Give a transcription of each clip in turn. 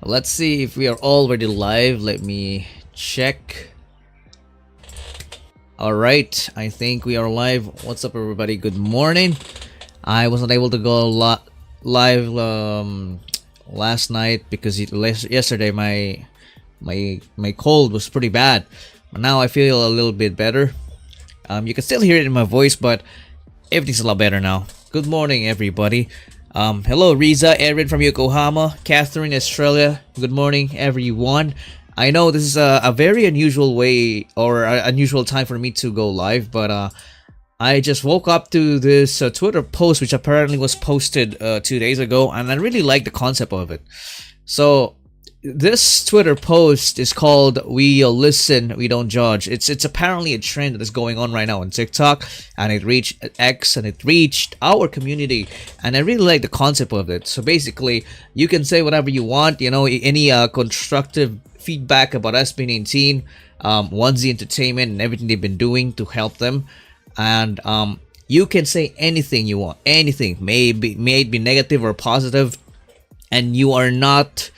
Let's see if we are already live. Let me check. Alright, I think we are live. What's up, everybody? Good morning. I wasn't able to go live last night because yesterday my cold was pretty bad. But now I feel a little bit better. You can still hear it in my voice, but everything's a lot better now. Good morning, everybody. Hello, Riza, Erin from Yokohama, Catherine, Australia. Good morning, everyone. I know this is a very unusual way or unusual time for me to go live, but I just woke up to this Twitter post which apparently was posted 2 days ago, and I really like the concept of it. So this Twitter post is called "We Listen, We Don't Judge." It's apparently a trend that is going on right now on TikTok, and it reached X and it reached our community, and I really like the concept of it. So basically, you can say whatever you want, you know, any constructive feedback about SB19, RYYZN Entertainment, and everything they've been doing to help them, and you can say anything you want, anything, may it be negative or positive, and you are not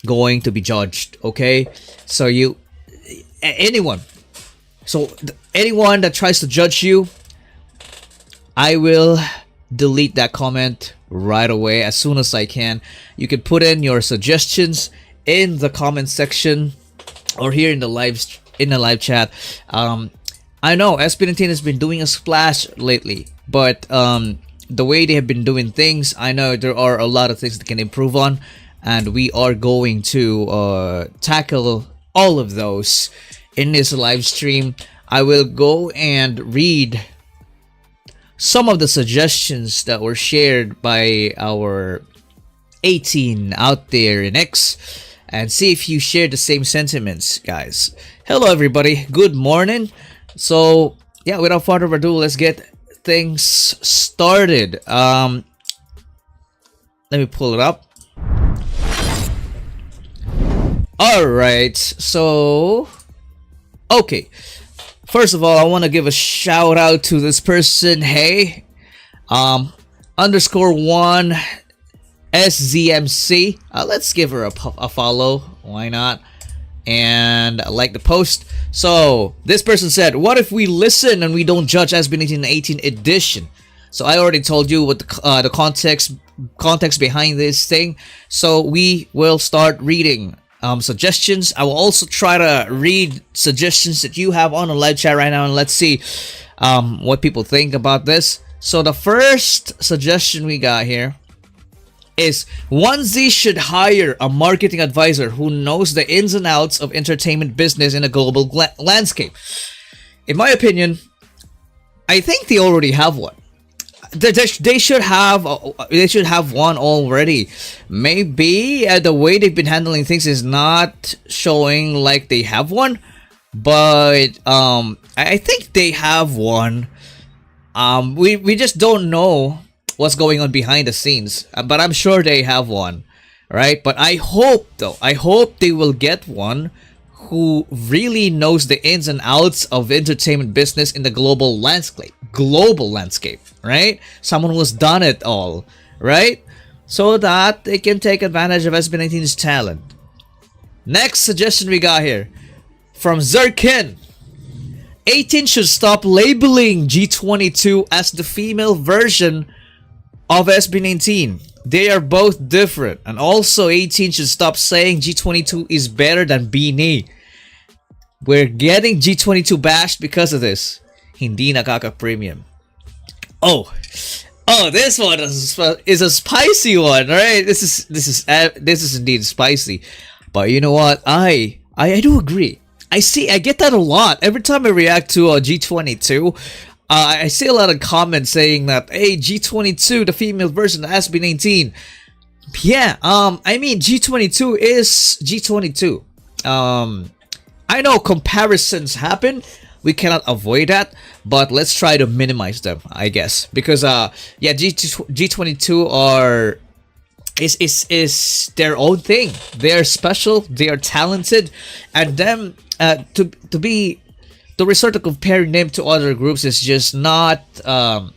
going to be judged. Okay, so anyone that tries to judge you, I will delete that comment right away as soon as I can. You can put in your suggestions in the comment section or here in the live chat. I know SB19 has been doing a splash lately, but the way they have been doing things, I know there are a lot of things that can improve on, and we are going to tackle all of those in this live stream. I will go and read some of the suggestions that were shared by our 18 out there in X, and see if you share the same sentiments, guys. Hello, everybody. Good morning. So, yeah, without further ado, let's get things started. Let me pull it up. Alright, so okay, first of all, I want to give a shout out to this person. Hey, _1 SZMC. Let's give her a follow, why not, and like the post. So this person said, what if we listen and we don't judge SB19 18 edition? So I already told you what the context behind this thing, so we will start reading suggestions. I will also try to read suggestions that you have on the live chat right now, and let's see what people think about this. So the first suggestion we got here is RYYZN should hire a marketing advisor who knows the ins and outs of entertainment business in a global landscape. In my opinion, I think they already have one. They should have one already. Maybe the way they've been handling things is not showing like they have one, but I think they have one. We just don't know what's going on behind the scenes, but I'm sure they have one, right? But I hope they will get one who really knows the ins and outs of entertainment business in the global landscape, right? Someone who's done it all, right? So that they can take advantage of SB19's talent. Next suggestion we got here from Zerkin. 18 should stop labeling G22 as the female version of SB19. They are both different, and also 18 should stop saying G22 is better than Bini. We're getting G22 bashed because of this. Hindi nakaka-premium. Oh, this one is a spicy one, right? This is indeed spicy. But you know what? I do agree. I get that a lot every time I react to a G22. I see a lot of comments saying that, hey, G22, the female version of SB19. Yeah, I mean, G22 is G22. I know comparisons happen. We cannot avoid that, but let's try to minimize them, I guess, because yeah, G22 is their own thing. They are special. They are talented, and them to resort to comparing them to other groups is just not. I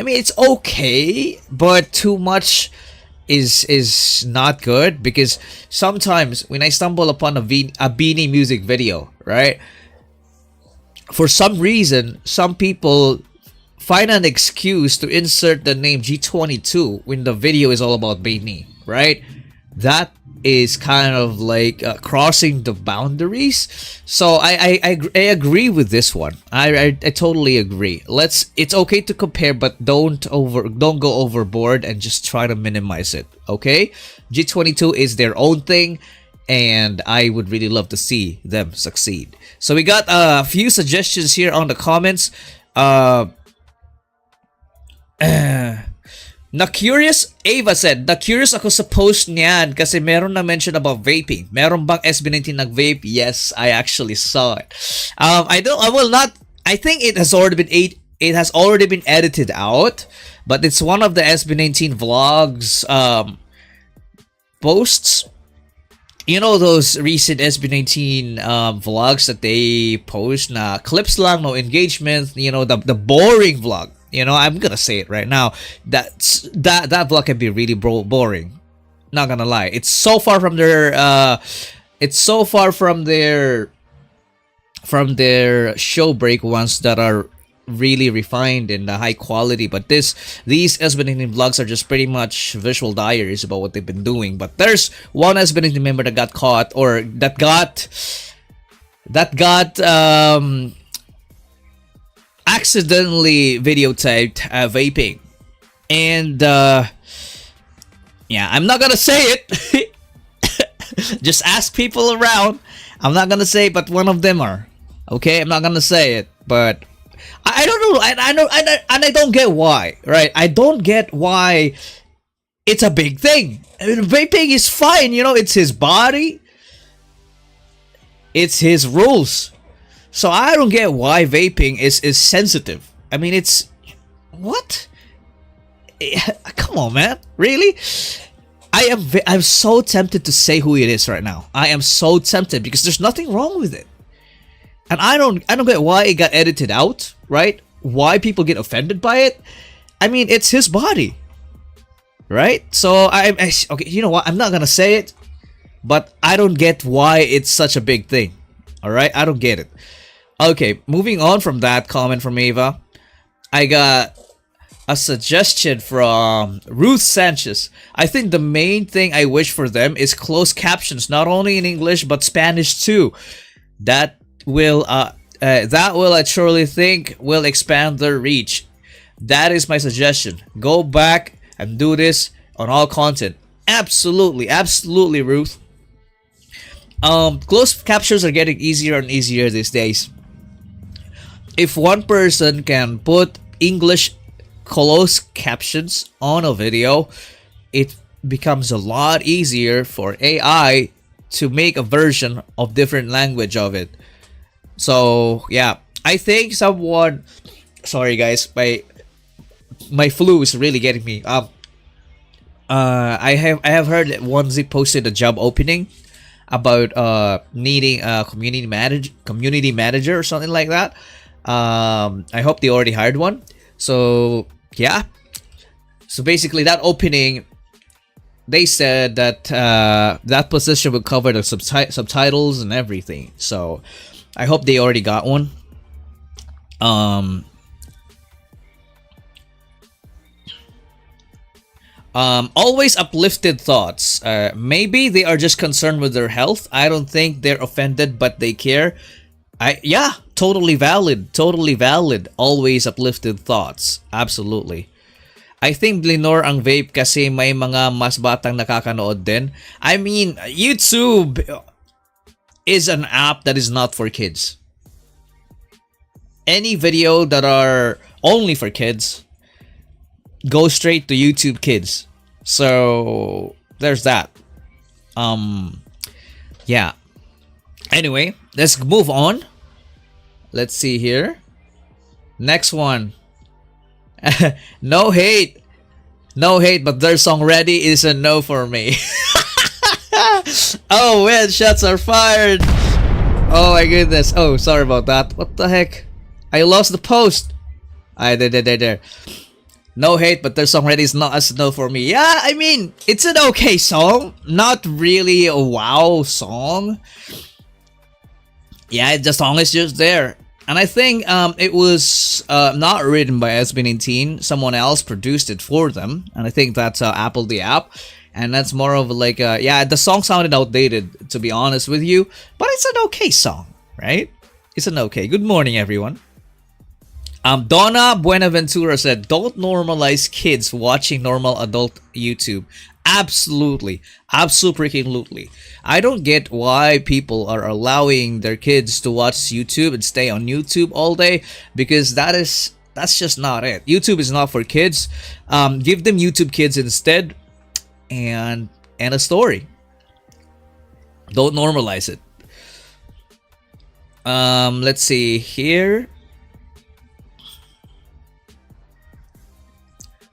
mean, it's okay, but too much is not good, because sometimes when I stumble upon a Beanie music video, right? For some reason, some people find an excuse to insert the name G22 when the video is all about Beanie, right? That is kind of like crossing the boundaries. So I agree with this one. I totally agree. It's okay to compare, but don't go overboard and just try to minimize it. Okay, G22 is their own thing, and I would really love to see them succeed. So we got a few suggestions here on the comments. Na-curious, Ava said, na-curious ako sa post niyan kasi meron na mention about vaping. Meron bang SB19 nag-vape? Yes, I actually saw it. I think it has already been edited out, but it's one of the SB19 vlogs posts. You know those recent SB19 vlogs that they post na clips lang, no engagement, you know, the boring vlog. You know, I'm gonna say it right now. That vlog can be really boring. Not gonna lie. It's so far from their show break ones that are really refined and high quality. But these SB19 vlogs are just pretty much visual diaries about what they've been doing. But there's one SB19 member that got caught, or that got accidentally videotaped vaping, and yeah, I'm not gonna say it. Just ask people around. I'm not gonna say, but one of them are. Okay, I'm not gonna say it, but I don't know. I don't get why. Right? I don't get why it's a big thing. I mean, vaping is fine. You know, it's his body. It's his rules. So I don't get why vaping is sensitive. I mean, it's... What? Come on, man. Really? I'm so tempted to say who it is right now. I am so tempted because there's nothing wrong with it. And I don't get why it got edited out, right? Why people get offended by it. I mean, it's his body. Right? So okay, you know what? I'm not going to say it, but I don't get why it's such a big thing. All right? I don't get it. Okay, moving on from that comment from Ava, I got a suggestion from Ruth Sanchez. I think the main thing I wish for them is closed captions, not only in English but Spanish too. That will I surely think will expand their reach. That is my suggestion. Go back and do this on all content. Absolutely, absolutely, Ruth. Closed captions are getting easier and easier these days. If one person can put English closed captions on a video, it becomes a lot easier for AI to make a version of different language of it. So yeah, I think someone... Sorry guys, my flu is really getting me. I have heard that OneZip posted a job opening about needing a community manager or something like that. I hope they already hired one. So yeah, so basically that opening, they said that that position would cover the subtitles and everything. So I hope they already got one. Always uplifted thoughts. Maybe they are just concerned with their health. I don't think they're offended, but they care. Yeah, totally valid. Totally valid. Always uplifted thoughts. Absolutely. I think blinor ang vape kasi may mga mas batang nakakanood din. I mean, YouTube is an app that is not for kids. Any video that are only for kids go straight to YouTube Kids. So there's that. Yeah. Anyway, let's move on. Let's see here. Next one. No hate, but their song Ready is a no for me. Oh man, shots are fired. Oh my goodness. Oh, sorry about that. What the heck? I lost the post. There. No hate, but their song ready is not as no for me. Yeah, I mean, it's an okay song. Not really a wow song. Yeah, the song is just there. And I think it was not written by SB19. Someone else produced it for them. And I think that's Apple the app. And that's more of like, yeah, the song sounded outdated, to be honest with you. But it's an okay song, right? It's an okay. Good morning, everyone. Donna Buenaventura said, don't normalize kids watching normal adult YouTube. Absolutely. Absolutely. I don't get why people are allowing their kids to watch YouTube and stay on YouTube all day, because that's just not it. YouTube is not for kids. Give them YouTube Kids instead, and a story. Don't normalize it. Let's see here.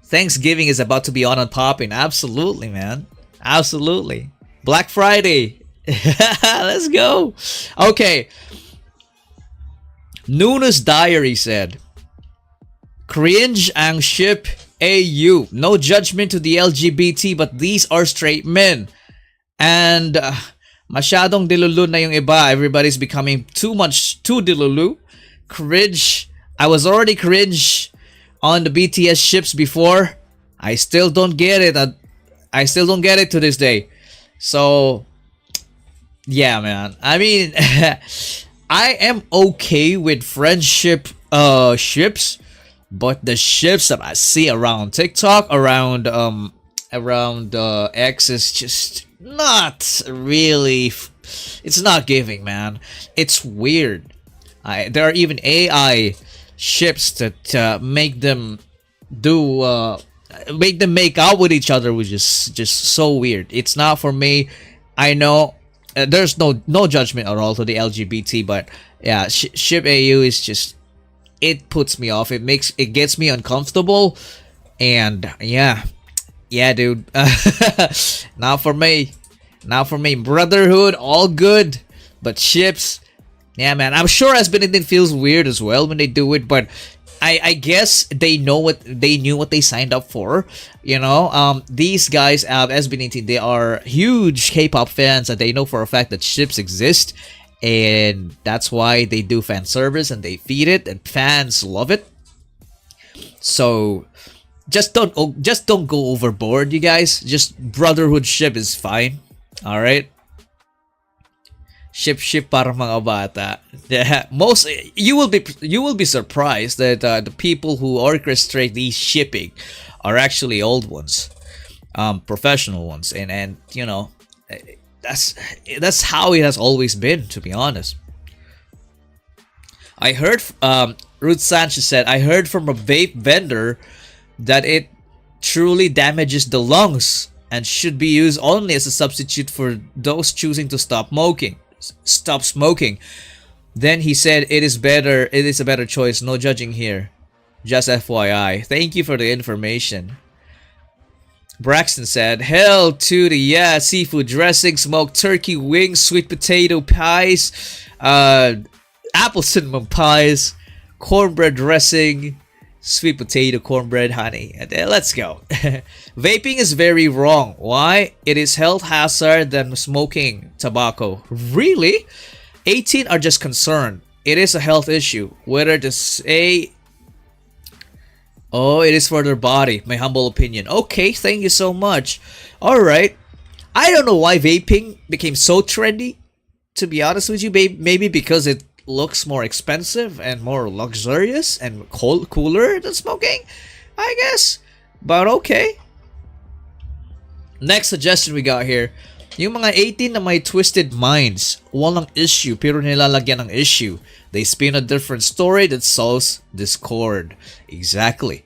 Thanksgiving is about to be on and popping. Absolutely, man. Absolutely. Black Friday. Let's go. Okay. Nuna's Diary said, cringe ang ship AU. No judgment to the LGBT, but these are straight men. And masyadong dilulu na yung iba. Everybody's becoming too dilulu. Cringe. I was already cringe on the BTS ships before. I still don't get it. I still don't get it to this day. So, yeah, man. I mean, I am okay with friendship ships, but the ships that I see around TikTok, around X, is just not really. It's not giving, man. It's weird. There are even AI ships that make them make out with each other, which is just so weird. It's not for me. I know there's no judgment at all to the LGBT, but yeah, ship AU is just, it puts me off. It gets me uncomfortable, and yeah, dude. Not for me. Brotherhood, all good, but ships, yeah, man. I'm sure SB19 feels weird as well when they do it, but I guess they knew what they signed up for. You know, these guys, SB19, they are huge K-pop fans, and they know for a fact that ships exist, and that's why they do fan service and they feed it, and fans love it. So just don't go overboard, you guys. Just brotherhood ship is fine. All right. Ship para mga bata. Yeah, you will be surprised that the people who orchestrate these shipping are actually old ones, professional ones, and you know, that's how it has always been, to be honest. I heard Ruth Sanchez said, I heard from a vape vendor that it truly damages the lungs and should be used only as a substitute for those choosing to stop smoking. Then he said it is a better choice. No judging here, just FYI. Thank you for the information. Braxton said, hell to the yeah, seafood dressing, smoked turkey wings, sweet potato pies, apple cinnamon pies, cornbread dressing, sweet potato, cornbread, honey. Let's go. Vaping is very wrong. Why? It is health hazard than smoking tobacco. Really? 18 are just concerned. It is a health issue. Whether to say, oh, it is for their body. My humble opinion. Okay, thank you so much. Alright. I don't know why vaping became so trendy, to be honest with you. Maybe because it looks more expensive and more luxurious and cooler than smoking, I guess. But okay. Next suggestion we got here. Yung mga 18 na may twisted minds, walang issue pero nilalagyan ng issue. They spin a different story that solves discord. Exactly.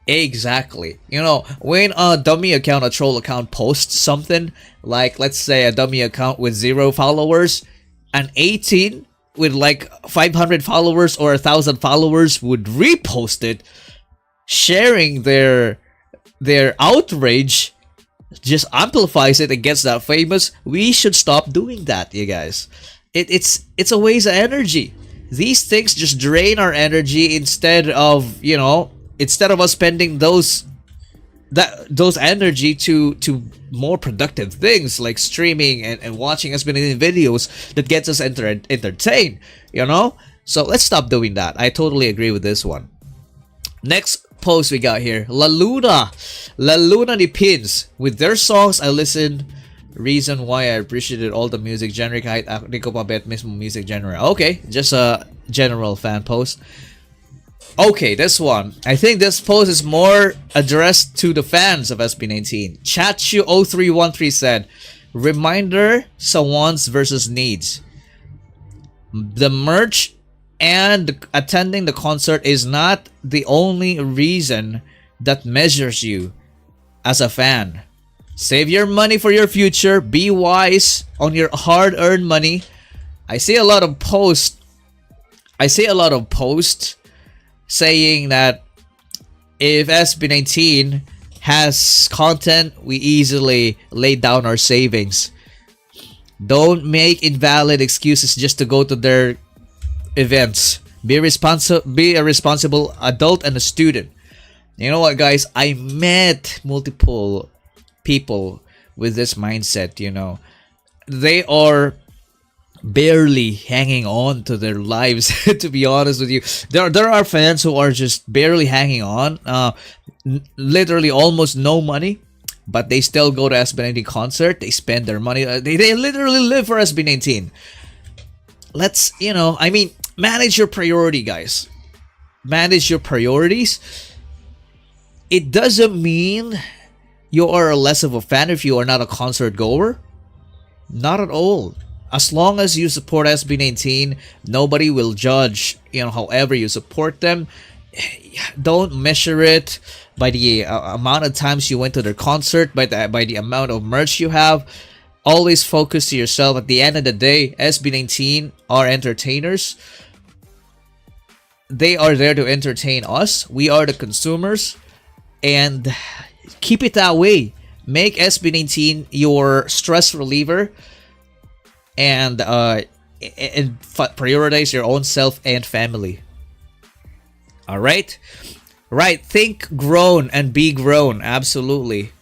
You know, when a dummy account, a troll account posts something, like let's say a dummy account with 0 followers, an 18 with like 500 followers or 1,000 followers would repost it, sharing their outrage, just amplifies it and gets that famous. We should stop doing that, you guys. It's a waste of energy. These things just drain our energy instead of, you know, instead of us spending those energy to more productive things like streaming and watching SB19 videos that gets us entertained, you know. So let's stop doing that. I totally agree with this one. Next post we got here, La Luna ni Pins. With their songs I listened, reason why I appreciated all the music genre kahit di ko pa bet mismo music genre. Okay, just a general fan post. Okay, this one. I think this post is more addressed to the fans of SB19. Chachu0313 said, reminder sa wants versus needs. The merch and attending the concert is not the only reason that measures you as a fan. Save your money for your future. Be wise on your hard-earned money. I see a lot of posts saying that if SB19 has content, we easily lay down our savings. Don't make invalid excuses just to go to their events. Be a responsible adult and a student. You know what, guys? I met multiple people with this mindset, you know. They are barely hanging on to their lives to be honest with you. There are fans who are just barely hanging on, literally almost no money, but they still go to SB19 concert. They spend their money, they literally live for SB19. Let's, you know, I mean, manage your priority, guys. Manage your priorities. It doesn't mean you are less of a fan if you are not a concert goer. Not at all. As long as you support SB19, nobody will judge, you know, however you support them. Don't measure it by the amount of times you went to their concert, by the amount of merch you have. Always focus to yourself. At the end of the day, SB19 are entertainers. They are there to entertain us. We are the consumers. And keep it that way. Make SB19 your stress reliever. And prioritize your own self and family. All right, right. Think grown and be grown. Absolutely.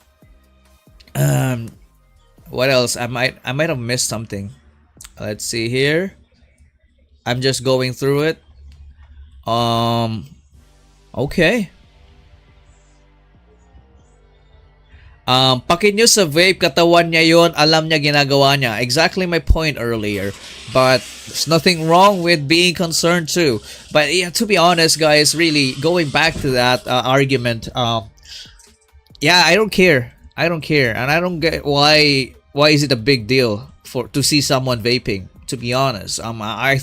What else? I might have missed something. Let's see here. I'm just going through it. Okay. Pakinyo sa vape, katawan niya yon, alam niya ginagawa niya. Exactly my point earlier. But there's nothing wrong with being concerned too. But yeah, to be honest, guys, really going back to that argument, yeah, I don't care. And I don't get why is it a big deal to see someone vaping. To be honest, I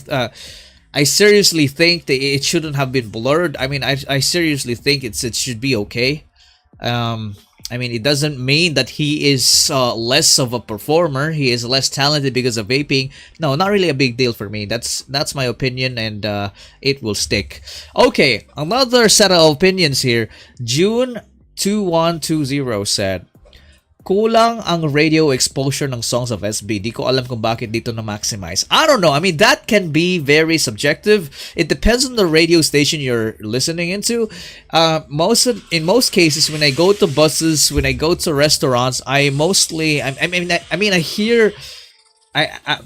seriously think that it shouldn't have been blurred. I mean, I seriously think it should be okay. I mean, it doesn't mean that he is less of a performer. He is less talented because of vaping. No, not really a big deal for me. That's my opinion, and it will stick. Okay, another set of opinions here. June2120 said, kulang ang radio exposure ng songs of SB. Di ko alam kung bakit dito na maximize. I don't know. I mean, that can be very subjective. It depends on the radio station you're listening into. In most cases, when I go to buses, when I go to restaurants, I hear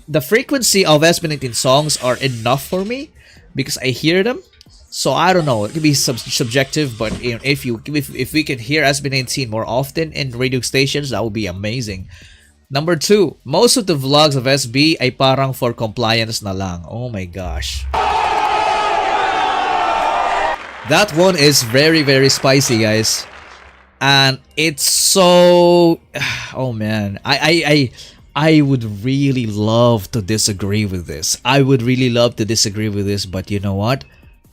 the frequency of SB19 songs are enough for me because I hear them. So I don't know. It could be subjective, but you know, if we can hear SB19 more often in radio stations, that would be amazing. Number 2, most of the vlogs of SB ay parang for compliance na lang. Oh my gosh. That one is very, very spicy, guys. And it's so... Oh man. I would really love to disagree with this. But you know what?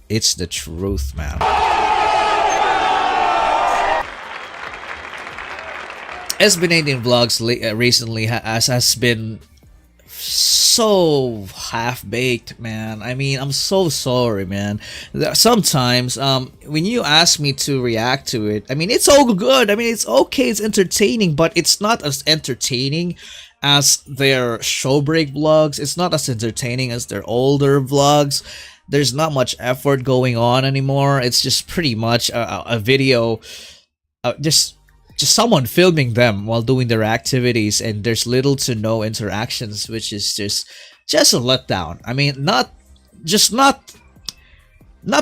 It's the truth, man. SB19 vlogs recently has been so half-baked, man. I mean, I'm so sorry, man. Sometimes when you ask me to react to it, I mean, it's all good. I mean, it's okay, it's entertaining, but it's not as entertaining as their showbreak vlogs. It's not as entertaining as their older vlogs. there's not much effort going on anymore. It's just pretty much a video, just someone filming them while doing their activities, and there's little to no interactions, which is just a letdown. I mean, not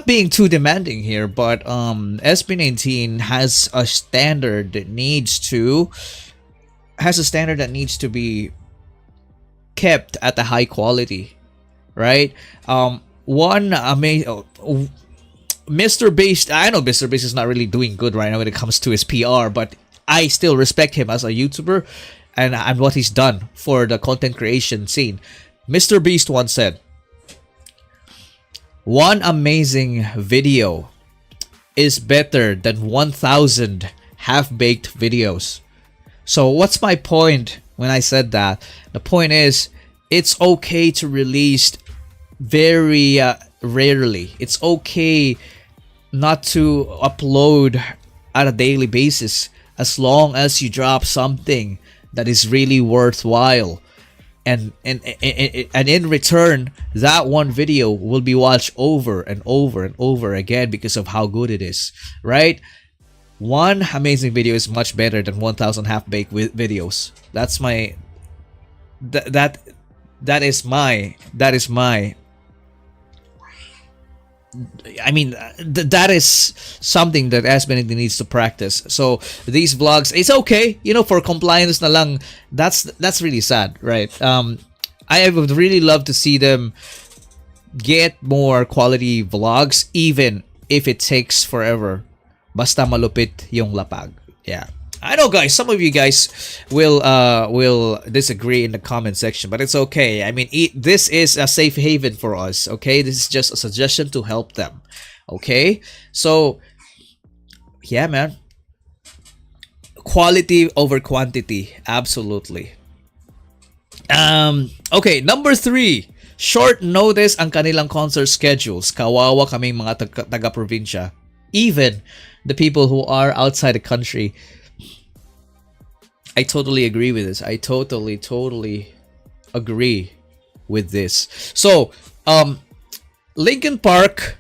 being too demanding here, but SB19 has a standard that needs to be kept at a high quality, right? One amazing Mr. Beast. I know Mr. Beast is not really doing good right now when it comes to his PR, but I still respect him as a YouTuber and what he's done for the content creation scene. Mr. Beast once said, "One amazing video is better than 1,000 half-baked videos." So what's my point when I said that? The point is, it's okay to release very rarely. It's okay not to upload at a daily basis, as long as you drop something that is really worthwhile. And in return, that one video will be watched over and over and over again because of how good it is, right? One amazing video is much better than 1,000 half-baked videos. That's my that is my I mean, that is something that SB19 needs to practice. So these vlogs, it's okay, you know, for compliance na lang. That's really sad, right? I would really love to see them get more quality vlogs, even if it takes forever. Basta malupit yung lapag. Yeah. I know, guys, some of you guys will disagree in the comment section, but it's okay. I mean, this is a safe haven for us, okay? This is just a suggestion to help them, okay? So, yeah, man. Quality over quantity, absolutely. Okay, number 3. Short notice ang kanilang concert schedules. Kawawa kaming mga taga-probinsya. Even the people who are outside the country. I totally agree with this. I totally agree with this. So, Linkin Park,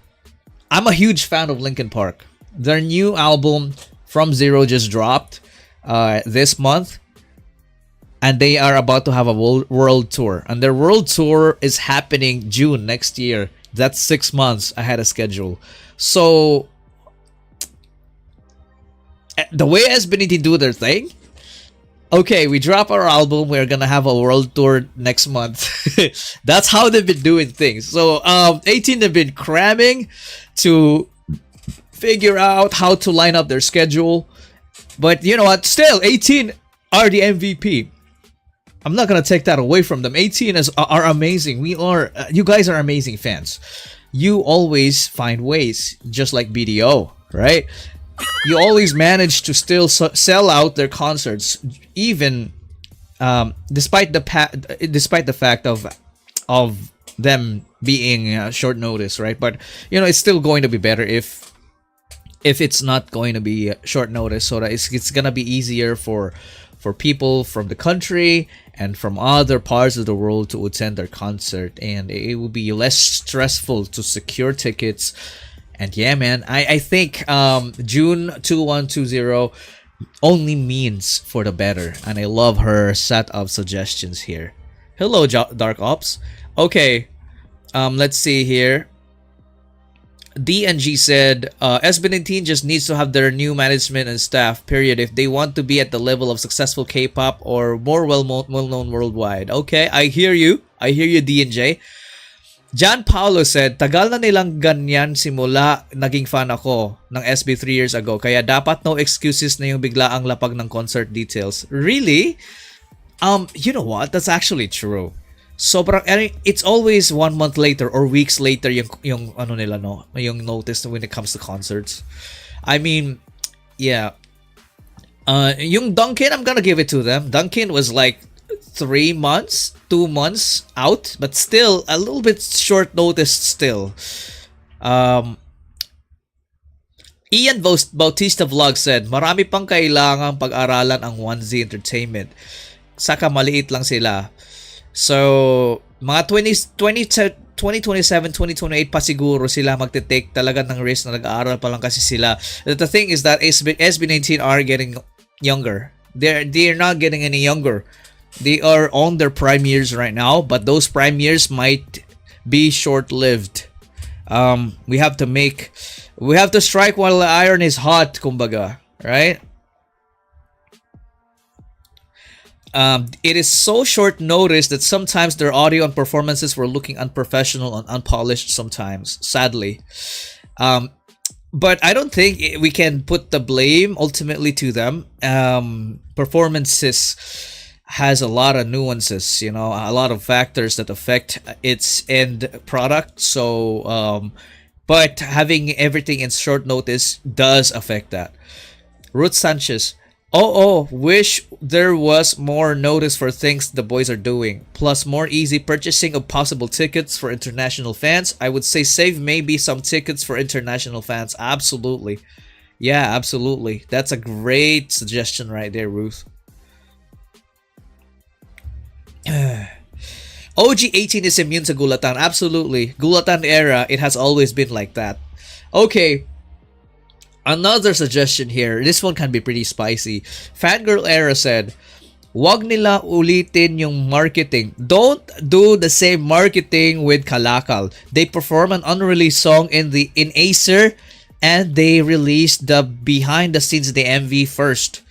I'm a huge fan of Linkin Park. Their new album, From Zero, just dropped this month. And they are about to have a world tour. And their world tour is happening June next year. That's 6 months ahead of schedule. So, the way SB19 do their thing, okay, we drop our album, we're gonna have a world tour next month. That's how they've been doing things. So 18 have been cramming to figure out how to line up their schedule. But you know what? Still, 18 are the MVP. I'm not gonna take that away from them. 18 are amazing. You guys are amazing fans. You always find ways, just like BDO, right? You always manage to still sell out their concerts, even despite the fact of them being short notice, right? But you know, it's still going to be better if it's not going to be short notice, so that it's gonna be easier for people from the country and from other parts of the world to attend their concert, and it will be less stressful to secure tickets. And yeah, man, I think June 2120 only means for the better. And I love her set of suggestions here. Hello, Dark Ops. Okay, let's see here. DNG said, SB19 just needs to have their new management and staff, period, if they want to be at the level of successful K-pop or more well-known worldwide. Okay, I hear you. I hear you, DNJ. John Paulo said, tagal na nilang ganyan simula naging fan ako ng SB 3 years ago. Kaya dapat no excuses na yung biglaang lapag ng concert details. Really? You know what? That's actually true. Sobrang, it's always 1 month later or weeks later yung ano nila, no? Yung notice when it comes to concerts. I mean, yeah. Yung Duncan, I'm gonna give it to them. Duncan was like 3 months, 2 months out, but still a little bit short notice still. Ian Bautista Vlog said, marami pang kailangang pag-aralan ang 1Z Entertainment. Saka maliit lang sila. So, mga 2027, 2028 pa siguro sila magte-take talaga ng risk na nag-aaral pa lang kasi sila. The thing is that SB19 are getting younger. They're not getting any younger. They are on their prime years right now, but those prime years might be short-lived. We have to strike while the iron is hot, kumbaga, right? It is so short notice that sometimes their audio and performances were looking unprofessional and unpolished sometimes, sadly. But I don't think we can put the blame ultimately to them. Performances has a lot of nuances, you know, a lot of factors that affect its end product. So, but having everything in short notice does affect that. Ruth Sanchez, wish there was more notice for things the boys are doing. Plus more easy purchasing of possible tickets for international fans. I would say save maybe some tickets for international fans. Absolutely. Yeah, absolutely. That's a great suggestion right there, Ruth. OG18 is immune to Gulatan. Absolutely. Gulatan era, it has always been like that. Okay. Another suggestion here. This one can be pretty spicy. Fangirl Era said, wag nila ulitin yung marketing. Don't do the same marketing with Kalakal. They perform an unreleased song in Acer and they released the behind the scenes, the MV first.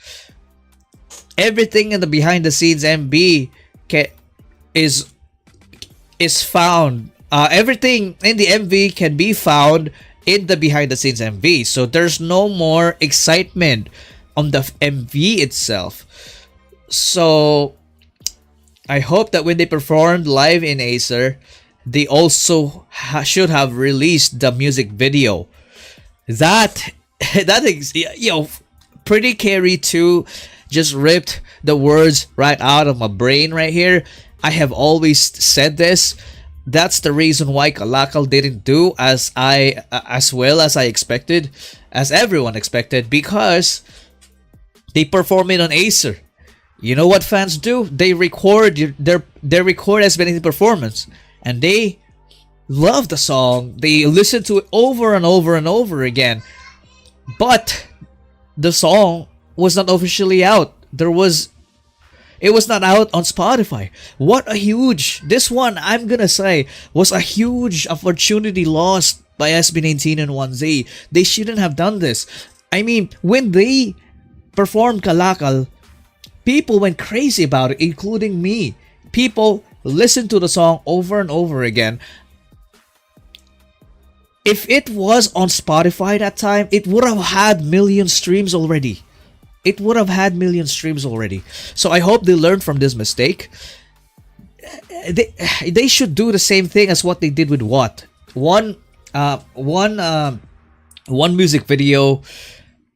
Everything in the behind the scenes MV is found. Everything in the MV can be found in the behind the scenes MV. So there's no more excitement on the MV itself. So I hope that when they performed live in Acer, they also should have released the music video. That is, you know, Pretty Carry 2 just ripped the words right out of my brain right here. I have always said this. That's the reason why Kalakal didn't do as well as I expected, as everyone expected, because they perform it on Acer. You know what fans do? They record SB19 performance, and they love the song. They listen to it over and over and over again. But the song was not officially out. It was not out on Spotify. This one, I'm gonna say, was a huge opportunity lost by SB19 and 1Z. They shouldn't have done this. I mean, when they performed Kalakal, people went crazy about it, including me. People listened to the song over and over again. If it was on Spotify that time, it would have had million streams already. So I hope they learned from this mistake. They should do the same thing as what they did with what? One music video,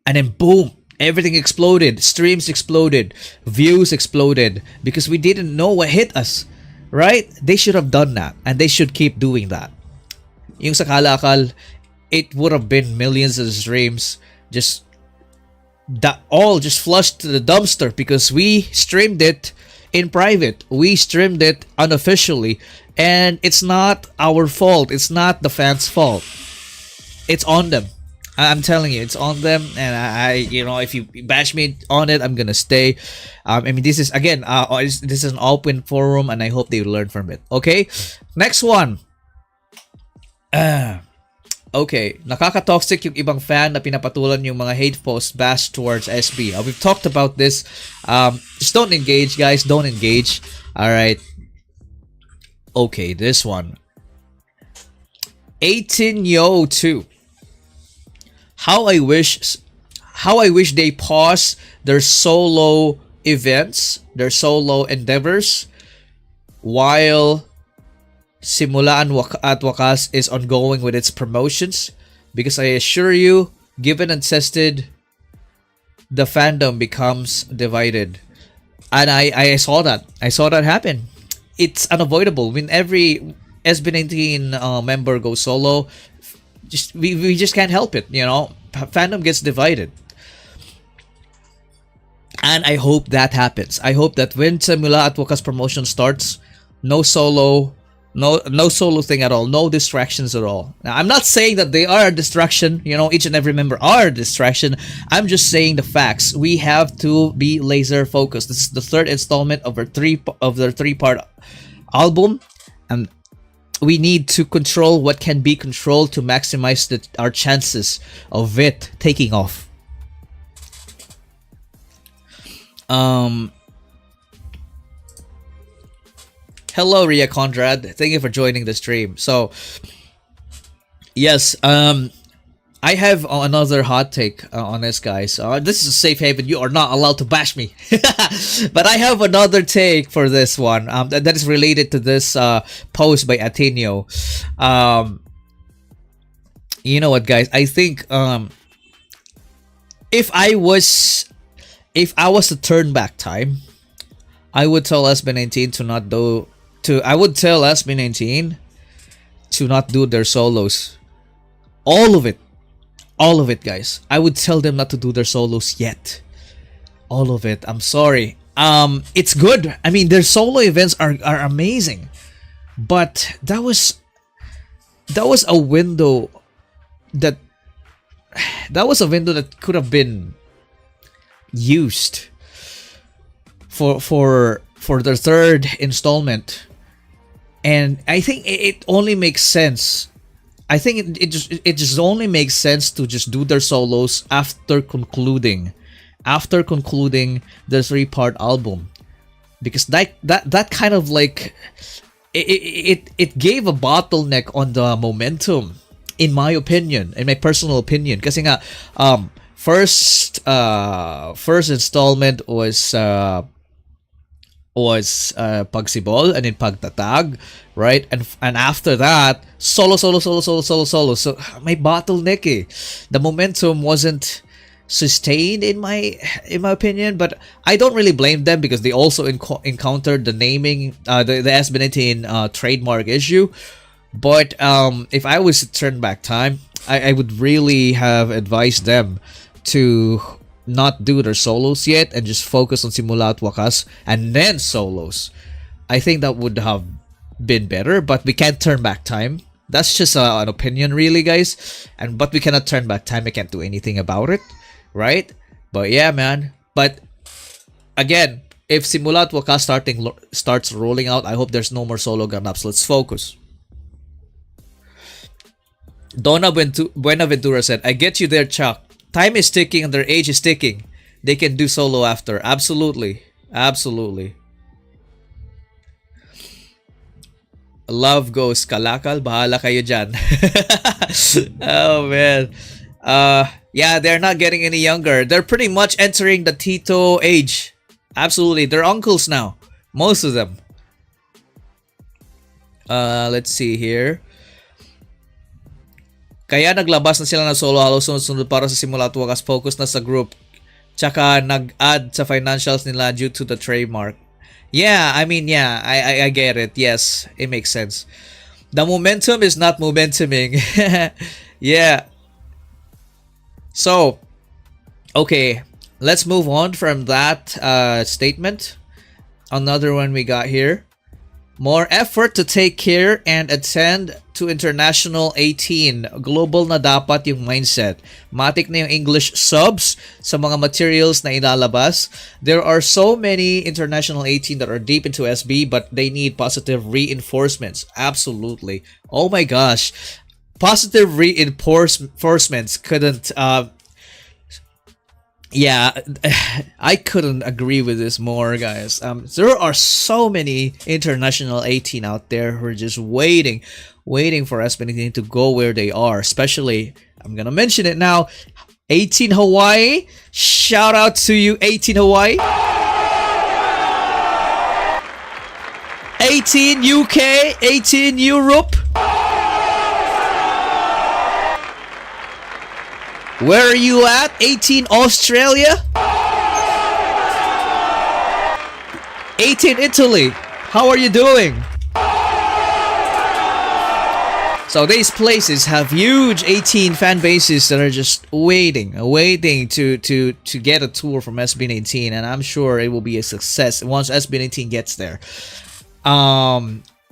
and then boom, everything exploded. Streams exploded, views exploded, because we didn't know what hit us, right? They should have done that, and they should keep doing that. Yung sa Kalakal, it would have been millions of streams, just flushed to the dumpster, because we streamed it in private. We streamed it unofficially, and it's not our fault. It's not the fans' fault. It's on them. I'm telling you, it's on them. And I if you bash me on it, I'm gonna stay. I mean, this is again, this is an open forum, and I hope they learn from it. Okay, next one. Okay, nakaka-toxic yung ibang fan na pinapatulan yung mga hate posts bash towards SB. We've talked about this. Just don't engage, guys. Don't engage. Alright. Okay, this one. 18Yo2. How I wish they pause their solo events, their solo endeavors, while Simulaan at Wakas is ongoing with its promotions, because I assure you, given and tested, the fandom becomes divided. And I saw that. I saw that happen. It's unavoidable. When every SB19 member goes solo, we just can't help it, you know. Fandom gets divided. And I hope that happens. I hope that when Simula at Wakas promotion starts, no solo No solo thing at all. No distractions at all. Now, I'm not saying that they are a distraction. You know, each and every member are a distraction. I'm just saying the facts. We have to be laser focused. This is the third installment of their three-part album, and we need to control what can be controlled to maximize our chances of it taking off. Hello, Ria Conrad. Thank you for joining the stream. So, yes, I have another hot take on this, guys. This is a safe haven. You are not allowed to bash me. But I have another take for this one that is related to this post by Ateneo. You know what, guys? I think if I was to turn back time, I would tell SB19 to not do. I would tell SB19 to not do their solos. All of it, guys. I would tell them not to do their solos yet. All of it. I'm sorry. It's good. I mean, their solo events are amazing, but that was a window that could have been used for their third installment. And I think it only makes sense. I think it just only makes sense to just do their solos after concluding the three-part album, because that kind of like it gave a bottleneck on the momentum, in my personal opinion. Kasi nga first installment was pagsibol and then pagtatag, right? And after that, solo. So may bottleneck eh. The momentum wasn't sustained in my opinion, but I don't really blame them because they also encountered the naming the SB19 trademark issue. But if I was to turn back time, I would really have advised them to not do their solos yet and just focus on Simula at Wakas and then solos. I think that would have been better, but we can't turn back time. That's just an opinion, really, guys. But we cannot turn back time. I can't do anything about it, right? But yeah, man. But again, if Simula at Wakas starts rolling out, I hope there's no more solo ganaps. Let's focus. Donna Buenaventura said, I get you there, Chuck. Time is ticking and their age is ticking. They can do solo after. Absolutely. Love goes Kalakal. Bahala kayo dyan. Oh, man. Yeah, they're not getting any younger. They're pretty much entering the Tito age. Absolutely. They're uncles now. Most of them. Let's see here. Kaya naglabas na sila ng solo halos sunod-sunod para sa Simula at Wakas, focus na sa group. Tsaka nag-add sa financials nila due to the trademark. Yeah, I mean, yeah, I get it. Yes, it makes sense. The momentum is not momentuming. Yeah. So, okay, let's move on from that statement. Another one we got here. More effort to take care and attend to International 18. Global na dapat yung mindset. Matik na yung English subs sa mga materials na ilalabas. There are so many International 18 that are deep into SB, but they need positive reinforcements. Absolutely. Oh my gosh. Positive reinforcements couldn't... Yeah, I couldn't agree with this more, guys. There are so many International 18 out there who are just waiting for SB19 to go where they are. Especially, I'm gonna mention it now, 18 Hawaii. Shout out to you, 18 Hawaii. 18 UK, 18 Europe. Where are you at? 18 Australia? 18 Italy. How are you doing? So these places have huge 18 fan bases that are just waiting to get a tour from SB19, and I'm sure it will be a success once SB19 gets there.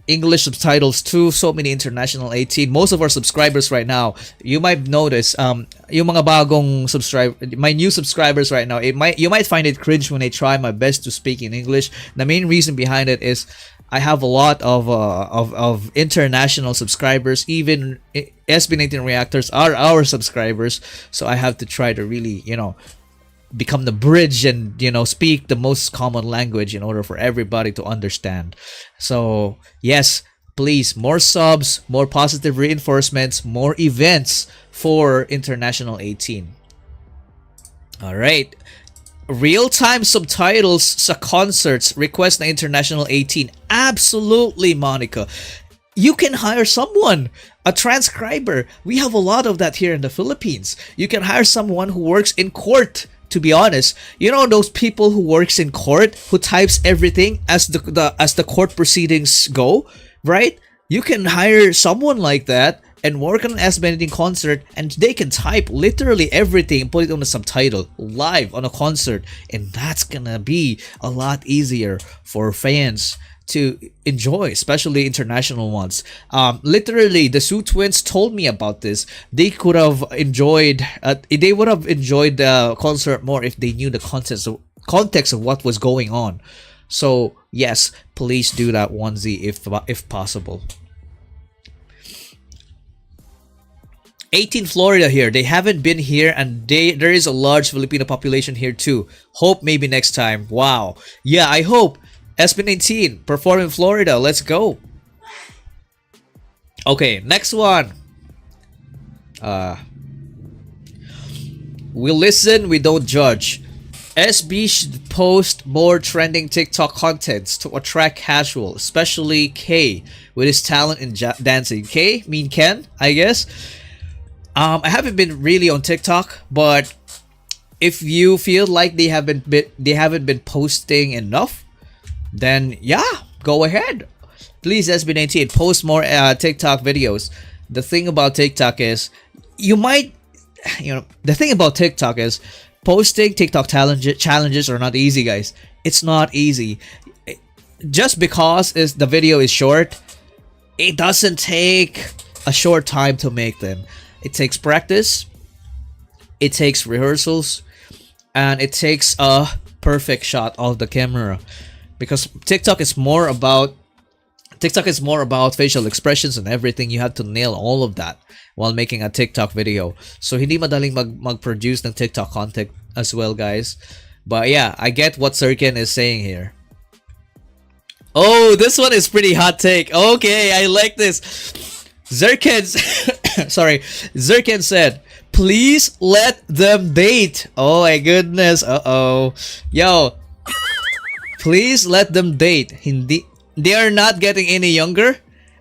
English subtitles too. So many international 18. Most of our subscribers right now, you might notice, yung mga bagong my new subscribers right now, you might find it cringe when I try my best to speak in English. The main reason behind it is I have a lot of international subscribers. Even SB19 reactors are our subscribers, so I have to try to really, become the bridge and speak the most common language in order for everybody to understand. So yes, please, more subs, more positive reinforcements, more events for international 18. All right, real-time subtitles sa concerts, request na international 18. Absolutely, Monica. You can hire someone, a transcriber. We have a lot of that here in the Philippines. You can hire someone who works in court. To be honest, those people who works in court, who types everything as the court proceedings go, right? You can hire someone like that and work on an SB19 concert, and they can type literally everything and put it on a subtitle live on a concert, and that's gonna be a lot easier for fans to enjoy, especially international ones. Literally, the Su twins told me about this. They could have enjoyed, they would have enjoyed the concert more if they knew the context of what was going on. So yes, please do that, onesie, if possible. 18 Florida here. They haven't been here, and there is a large Filipino population here too. Hope maybe next time. Wow. Yeah, I hope. SB19 perform in Florida. Let's go. Okay, next one. We listen, we don't judge. SB should post more trending TikTok contents to attract casual, especially K with his talent in dancing. K, mean Ken, I guess. I haven't been really on TikTok, but if you feel like they haven't been posting enough, then yeah, go ahead. Please, SB19, post more TikTok videos. The thing about TikTok is, the thing about TikTok is, posting TikTok challenges are not easy, guys. It's not easy. Just because the video is short, it doesn't take a short time to make them. It takes practice, it takes rehearsals, and it takes a perfect shot of the camera. Because TikTok is more about facial expressions and everything. You have to nail all of that while making a TikTok video. So hindi madaling mag-produce ng TikTok content as well, guys. But yeah, I get what Sirken is saying here. Oh, this one is pretty hot take. Okay, I like this. Zirken said, please let them date. Oh my goodness. Yo, please let them date. They are not getting any younger,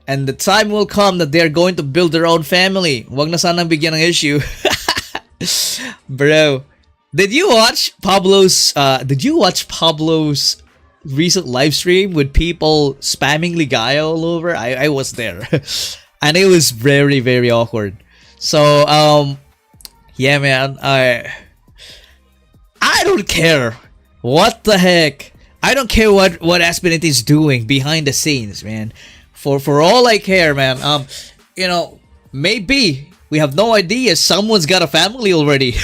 and the time will come that they are going to build their own family. Wag na sanang bigyan ng issue. Bro, did you watch Pablo's recent live stream with people spamming ligaya all over? I was there. And it was very, very awkward. So yeah, man, I don't care. What the heck? I don't care what SB19 is doing behind the scenes, man. For all I care, man. Maybe we have no idea. Someone's got a family already.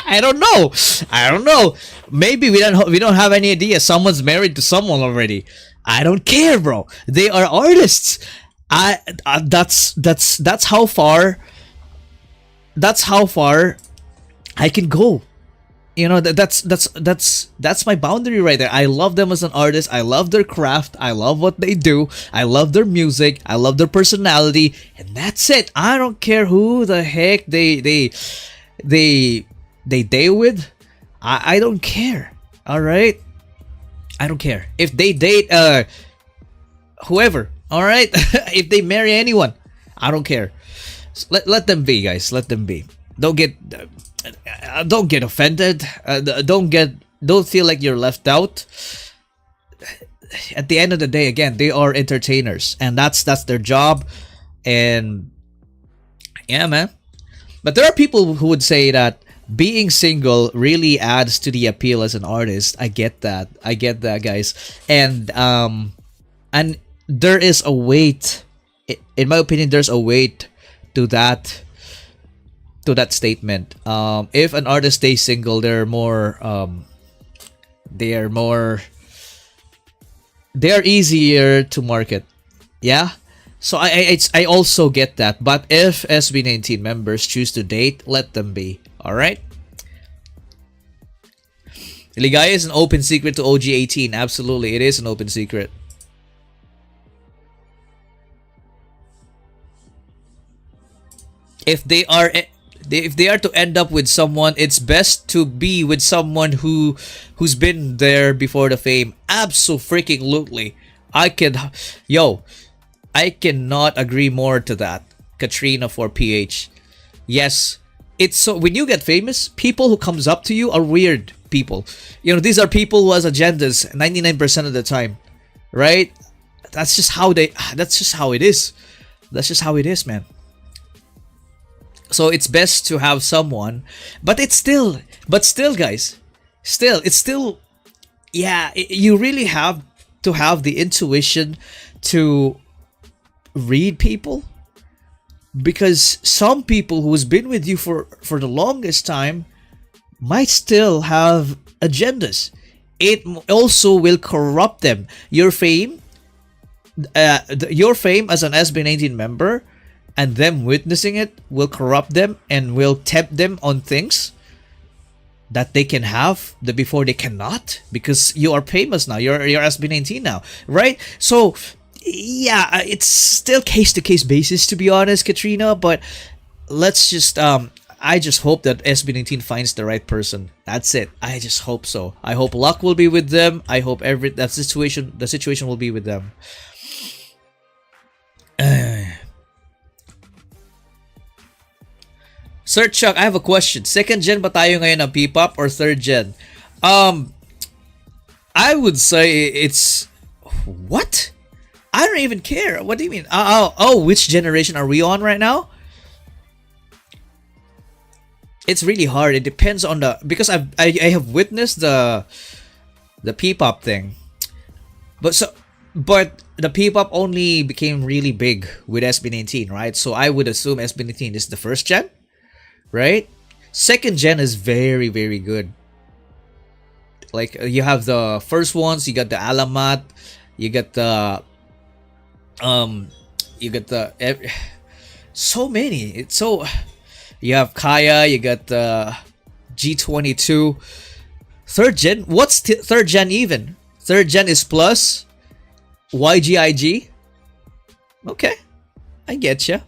I don't know. Maybe we don't have any idea. Someone's married to someone already. I don't care, bro. They are artists. That's how far. That's how far I can go. That's my boundary right there. I love them as an artist. I love their craft. I love what they do. I love their music. I love their personality, and that's it. I don't care who the heck they date with. I don't care. All right, I don't care if they date whoever. All right, if they marry anyone, I don't care. Let them be, guys. Let them be. Don't get offended. Don't feel like you're left out. At the end of the day, again, they are entertainers, and that's their job. And yeah, man. But there are people who would say that being single really adds to the appeal as an artist. I get that, guys. And there is a weight. In my opinion, there's a weight to that statement. If an artist stays single, they're easier to market. Yeah. So I also get that. But if SB19 members choose to date, let them be. All right. Ligaya is an open secret to OG18. Absolutely, it is an open secret. If they are to end up with someone, it's best to be with someone who's been there before the fame. Absolutely. I cannot agree more to that. Katrina for PH. Yes, it's so when you get famous, people who comes up to you are weird people. These are people who has agendas 99% of the time, right? That's just how it is. That's just how it is, man. So it's best to have someone, but still, guys, you really have to have the intuition to read people, because some people who's been with you for the longest time might still have agendas. It also will corrupt them. Your fame as an SB19 member and them witnessing it will corrupt them and will tempt them on things that they can have that before they cannot, because you are famous now. You're SB19 now, right? So yeah, it's still case-to-case basis, to be honest, Katrina, but let's just I just hope that SB19 finds the right person. That's it. I just hope so. I hope luck will be with them. I hope the situation will be with them. Sir Chuck, I have a question. Second gen ba tayo ngayon ng P-pop or third gen? I would say it's what? I don't even care. What do you mean? Which generation are we on right now? It's really hard. It depends on because I have witnessed the P-pop thing, but the P-pop only became really big with SB19, right? So I would assume SB19 is the first gen, right? Second gen is very, very good. Like you have the first ones, you got the Alamat, you got the so many. It's so. You have Kaya, you got G22. Third gen? What's third gen even? Third gen is plus YGIG. Okay, I get you.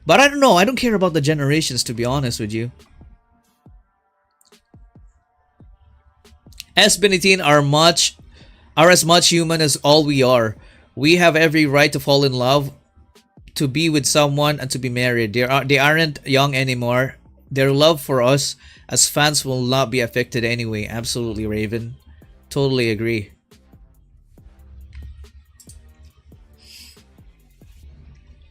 But I don't know. I don't care about the generations, to be honest with you. SB19 are as much human as all we are. We have every right to fall in love, to be with someone, and to be married. They aren't young anymore. Their love for us as fans will not be affected anyway. Absolutely, Raven. Totally agree.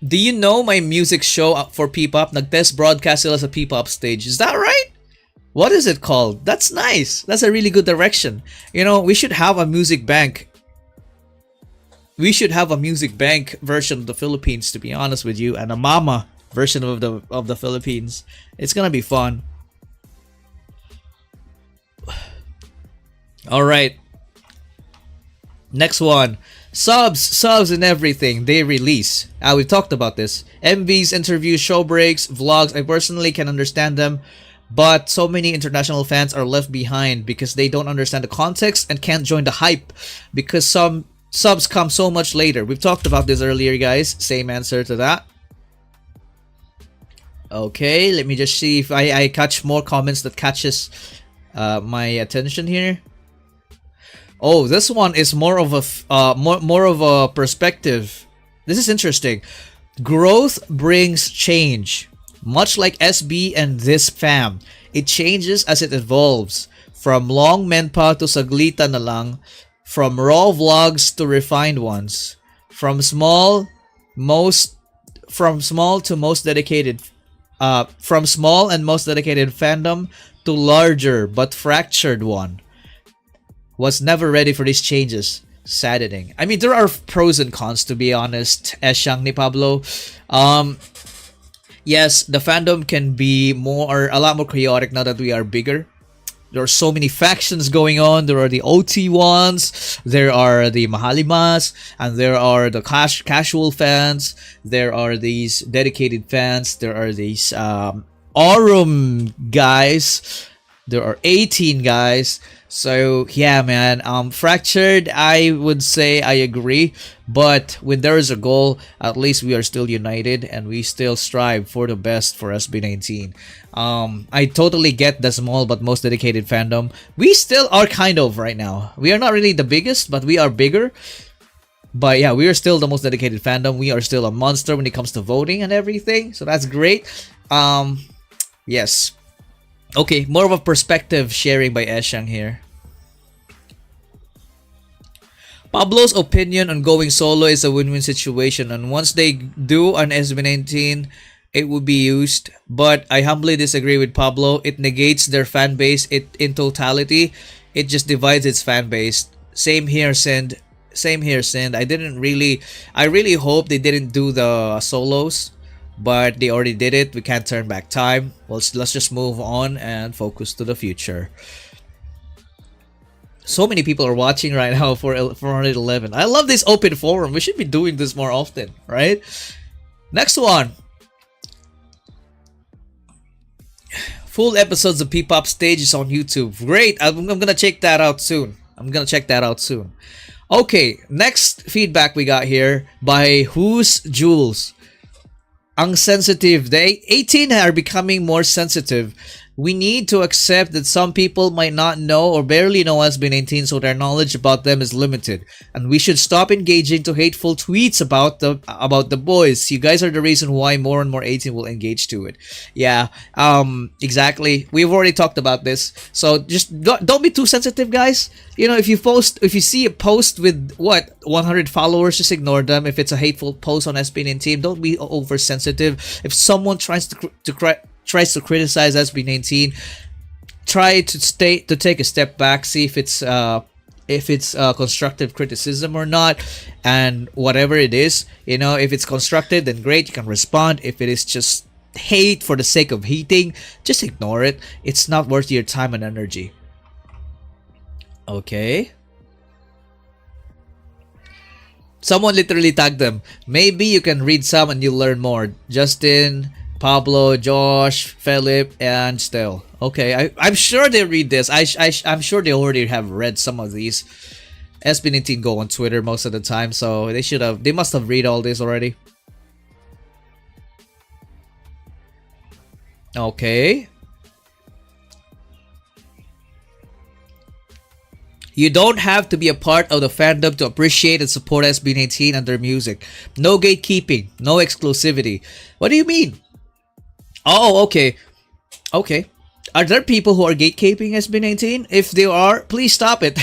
Do you know my music show for P-pop? Nag-test broadcast sila sa P-pop stage. Is that right? What is it called? That's nice. That's a really good direction. We should have a music bank. We should have a music bank version of the Philippines, to be honest with you, and a mama version of the Philippines. It's gonna be fun. All right. Next one. Subs and everything they release. We've talked about this. MVs, interviews, show breaks, vlogs. I personally can understand them, but so many international fans are left behind because they don't understand the context and can't join the hype because some subs come so much later. We've talked about this earlier, guys. Same answer to that. Okay, let me just see if I catch more comments that catches my attention here. Oh, this one is more of a perspective. This is interesting. Growth brings change. Much like SB and this fam, it changes as it evolves. From long menpa to saglita na lang. From raw vlogs to refined ones. From small and most dedicated fandom to larger but fractured one. Was never ready for these changes. saddening. I mean, there are pros and cons, to be honest, Eshang ni Pablo. Yes, the fandom can be a lot more chaotic now that we are bigger. There are so many factions going on. There are the OT ones, there are the Mahalimas, and there are the casual fans. There are these dedicated fans. There are these Aurum guys. There are 18 guys. So yeah, man, fractured, I would say I agree, but when there is a goal, at least we are still united and we still strive for the best for SB19. I totally get the small but most dedicated fandom. We still are kind of right now. We are not really the biggest, but we are bigger. But yeah, we are still the most dedicated fandom. We are still a monster when it comes to voting and everything, so that's great. Yes. Okay, more of a perspective sharing by Eshang here. Pablo's opinion on going solo is a win-win situation, and once they do on SB19, it will be used. But I humbly disagree with Pablo. It negates their fan base. In totality, it just divides its fan base. Same here, Send. Same here, Send. I really hope they didn't do the solos, but they already did it. We can't turn back time. Well, let's just move on and focus to the future. So many people are watching right now for 411. I love this open forum. We should be doing this more often, right? Next one. Full episodes of P-Pop stages on YouTube. Great. I'm gonna check that out soon. Okay, next feedback we got here by Who's Jules. Ang sensitive. The 18 are becoming more sensitive. We need to accept that some people might not know or barely know SB19, so their knowledge about them is limited. And we should stop engaging to hateful tweets about the boys. You guys are the reason why more and more 18 will engage to it. Yeah, exactly. We've already talked about this. So just don't be too sensitive, guys. You know, if you see a post with 100 followers, just ignore them. If it's a hateful post on SB19, don't be oversensitive. If someone tries to criticize SB19, try to take a step back, see if it's constructive criticism or not, and whatever it is, you know, if it's constructive, then great, you can respond. If it is just hate for the sake of hating, just ignore it. It's not worth your time and energy. Okay. Someone literally tagged them. Maybe you can read some and you'll learn more. Justin, Pablo, Josh, Philip, and Stel. Okay, I'm sure they read this. I'm sure they already have read some of these. SB19 go on Twitter most of the time, so they must have read all this already. Okay. You don't have to be a part of the fandom to appreciate and support SB19 and their music. No gatekeeping, no exclusivity. What do you mean? Oh, okay. Okay. Are there people who are gatekeeping SB19? If there are, please stop it.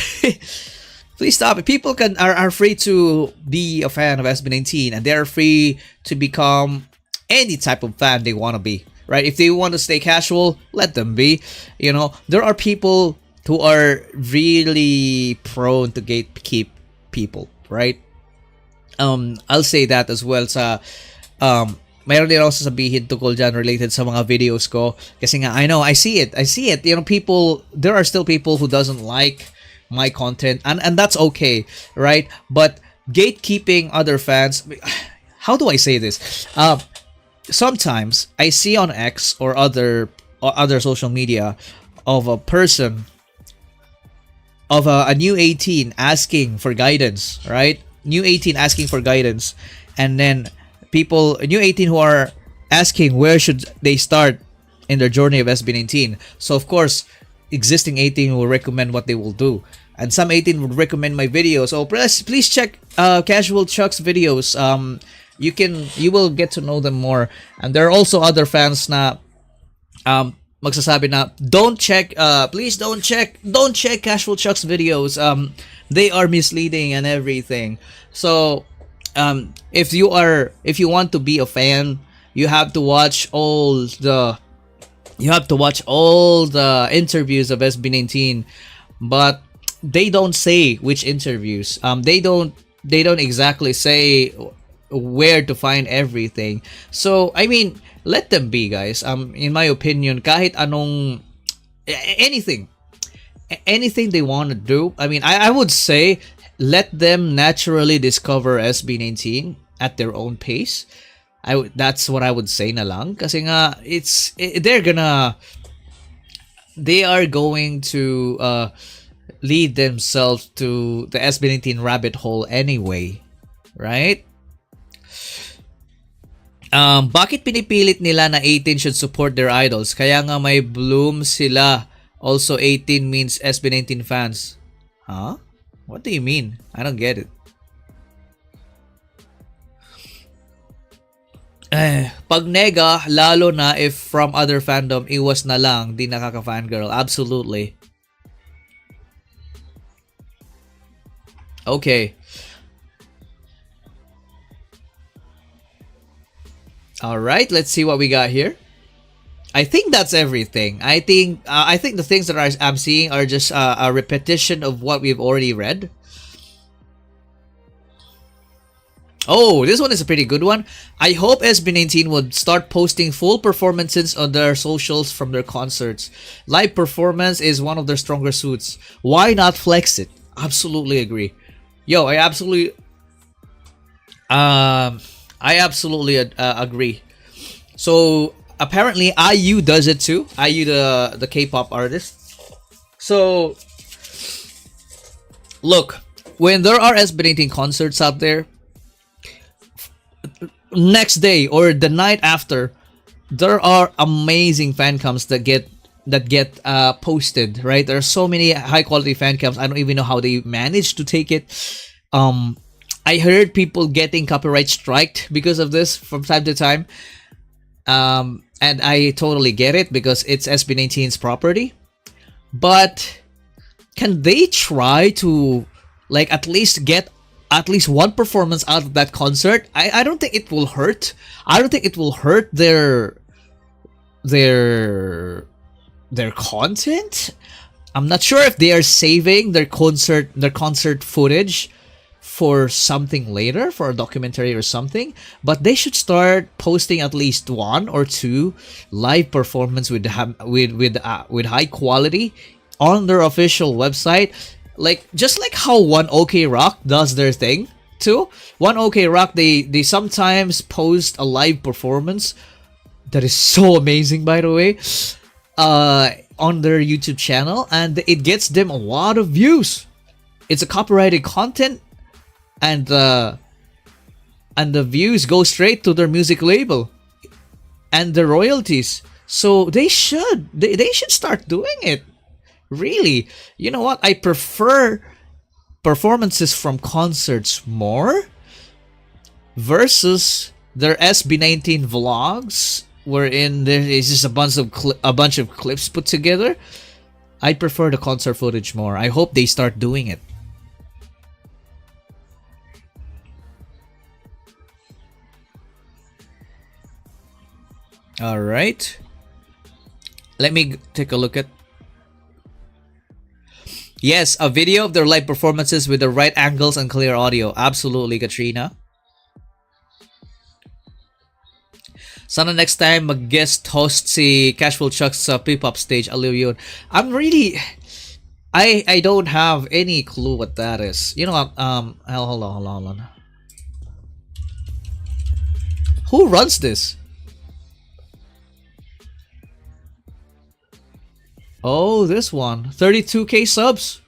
Please stop it. People are free to be a fan of SB19, and they're free to become any type of fan they want to be, right? If they want to stay casual, let them be. You know, there are people who are really prone to gatekeep people, right? I'll say that as well sa mayroon din ako sasabihin tungkol dyan related sa mga videos ko. Kasi nga, I know, I see it. You know, there are still people who doesn't like my content, and that's okay, right? But gatekeeping other fans, how do I say this? Sometimes I see on X or other social media of a person, of a new 18 asking for guidance, right? New 18 asking for guidance, and then new 18 who are asking where should they start in their journey of SB19. So of course, existing 18 will recommend what they will do, and some 18 would recommend my videos. So please check CashualChuck's videos. You will get to know them more. And there are also other fans na magsasabi na please don't check CashualChuck's videos. They are misleading and everything. So if you want to be a fan, you have to watch all the interviews of SB19. But they don't say which interviews. They don't exactly say where to find everything. So I mean, let them be, guys. In my opinion, kahit anong anything they want to do. I mean, I would say let them naturally discover SB19 at their own pace. That's what I would say na lang. Kasi nga, they are going to lead themselves to the SB19 rabbit hole anyway. Right? Bakit pinipilit nila na 18 should support their idols? Kaya nga may bloom sila. Also, 18 means SB19 fans. Huh? What do you mean? I don't get it. Pag nega, lalo na if from other fandom, iwas na lang, di nakaka-fangirl. Absolutely. Okay. Alright, let's see what we got here. I think that's everything. I think the things that I'm seeing are just a repetition of what we've already read. Oh, this one is a pretty good one. I hope SB19 would start posting full performances on their socials from their concerts. Live performance is one of their stronger suits. Why not flex it? Absolutely agree. Yo, I absolutely agree. So apparently IU does it too. IU, the K-pop artist. So look, when there are SB19 concerts out there, next day or the night after, there are amazing fan cams that get posted, right? There are so many high quality fan cams. I don't even know how they manage to take it. I heard people getting copyright striked because of this from time to time. And I totally get it because it's SB19's property. But can they try to like at least get at least one performance out of that concert? I don't think it will hurt. I don't think it will hurt their content. I'm not sure if they are saving their concert footage for something later, for a documentary or something, but they should start posting at least one or two live performance with high quality on their official website. Like just like how One OK Rock does their thing too. One OK Rock, they sometimes post a live performance that is so amazing, by the way, on their YouTube channel, and it gets them a lot of views. It's a copyrighted content, and the views go straight to their music label and the royalties. So they should start doing it. Really, you know what? I prefer performances from concerts more versus their SB19 vlogs, wherein there is just a bunch of clips put together. I prefer the concert footage more. I hope they start doing it. All right, let me take a look at. Yes, a video of their live performances with the right angles and clear audio. Absolutely, Katrina. Sana next time mag-guest host si CashualChuck sa P-pop stage. Aliw yun. I don't have any clue what that is. You know what? Hold on. Who runs this? Oh, this one. 32k subs.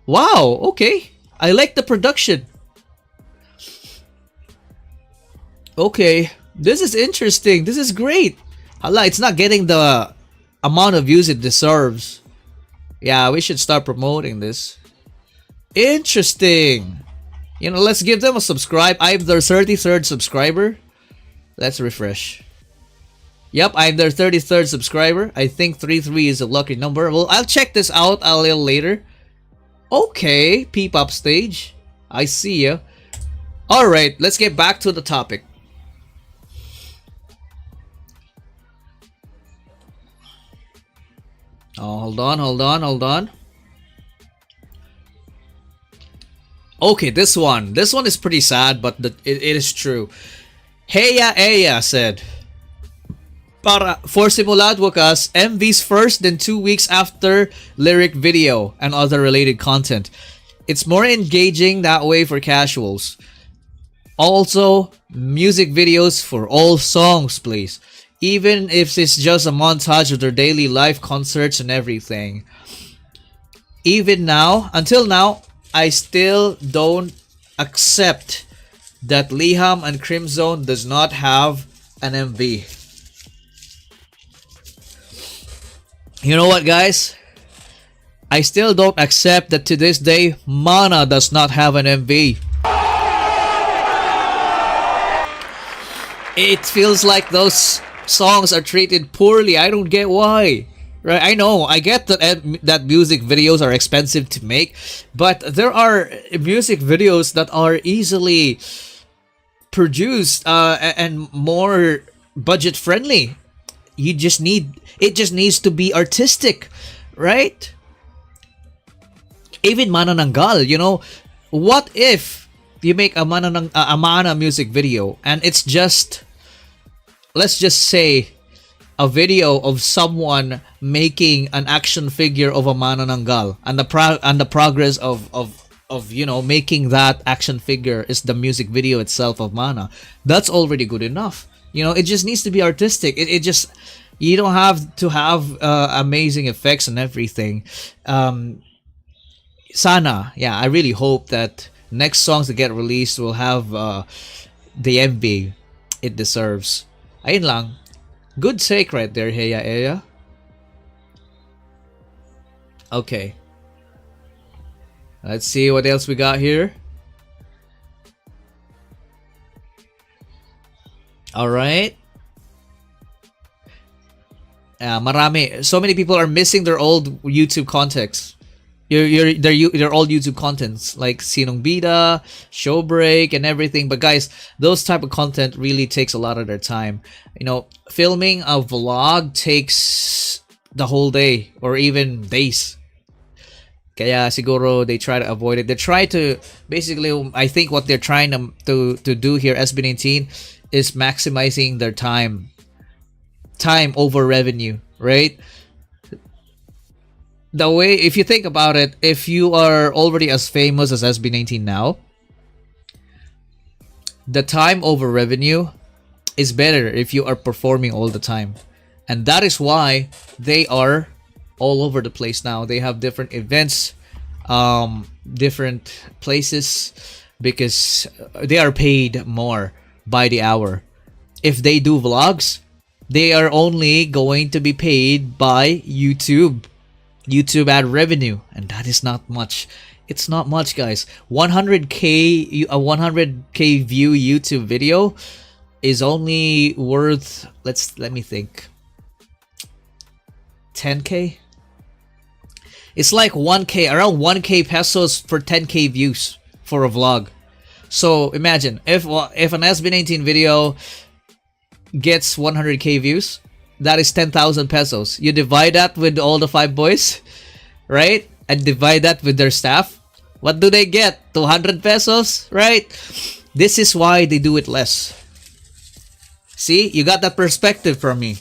Wow, okay. I like the production. Okay, this is interesting. This is great. Hala, it's not getting the amount of views it deserves. Yeah, we should start promoting this. Interesting. You know, let's give them a subscribe. I'm their 33rd subscriber. Let's refresh. Yep, I'm their 33rd subscriber. I think 33 is a lucky number. Well, I'll check this out a little later. Okay, P-pop stage. I see ya. Alright, let's get back to the topic. Oh, hold on, hold on, hold on. Okay, this one is pretty sad, but it is true. Heya Eya said, for Simulad Wakas, MVs first, then 2 weeks after lyric video and other related content. It's more engaging that way for casuals. Also, music videos for all songs, please. Even if it's just a montage of their daily life, concerts and everything. Even now, until now, I still don't accept that Liham and Crimzone does not have an MV. You know what, guys? I still don't accept that to this day, Mana does not have an MV. It feels like those songs are treated poorly. I don't get why. Right? I know, I get that music videos are expensive to make, but there are music videos that are easily produced and more budget friendly. It just needs to be artistic, right? Even Manananggal, you know, what if you make a Mana music video and it's just, let's just say, a video of someone making an action figure of a Manananggal, and the progress of you know, making that action figure is the music video itself of Mana. That's already good enough. You know, it just needs to be artistic. It just, you don't have to have amazing effects and everything. Sana, yeah, I really hope that next songs that get released will have the MV it deserves. Ayun lang. Good take right there, Heya Eya. Okay. Let's see what else we got here. Alright. Marami. So many people are missing their old YouTube contexts. Their old YouTube contents like Sinong Bida, Showbreak, and everything. But guys, those type of content really takes a lot of their time. You know, filming a vlog takes the whole day or even days. Kaya siguro they try to avoid it. They try to basically, I think what they're trying to do here, SB19, is maximizing their time over revenue, right? The way, if you think about it, if you are already as famous as SB19 now, the time over revenue is better if you are performing all the time. And that is why they are all over the place now. They have different events, different places, because they are paid more by the hour. If they do vlogs, they are only going to be paid by YouTube ad revenue, and that is not much. It's not much, guys. 100k a 100k view YouTube video is only worth, let me think, 10k. It's like 1k, around 1k pesos for 10k views for a vlog. So imagine if an SB19 video gets 100k views, that is 10,000 pesos. You divide that with all the 5 boys, right? And divide that with their staff. What do they get? 200 pesos, right? This is why they do it less. See, you got that perspective from me.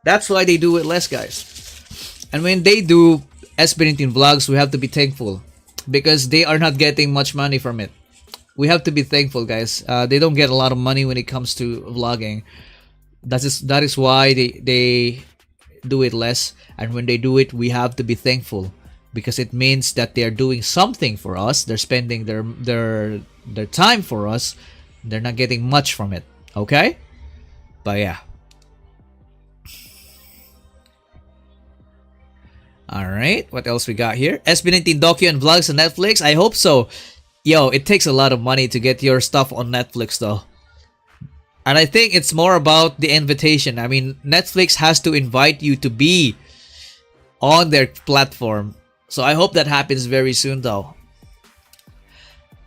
That's why they do it less, guys. And when they do SB19 vlogs, we have to be thankful, because they are not getting much money from it. We have to be thankful, guys. They don't get a lot of money when it comes to vlogging. That is why they do it less, and when they do it, we have to be thankful, because it means that they are doing something for us. They're spending their time for us. They're not getting much from it. Okay, but yeah. All right, what else we got here? SB19 docu and vlogs on Netflix. I hope so. Yo, it takes a lot of money to get your stuff on Netflix, though. And I think it's more about the invitation. I mean, Netflix has to invite you to be on their platform. So I hope that happens very soon, though.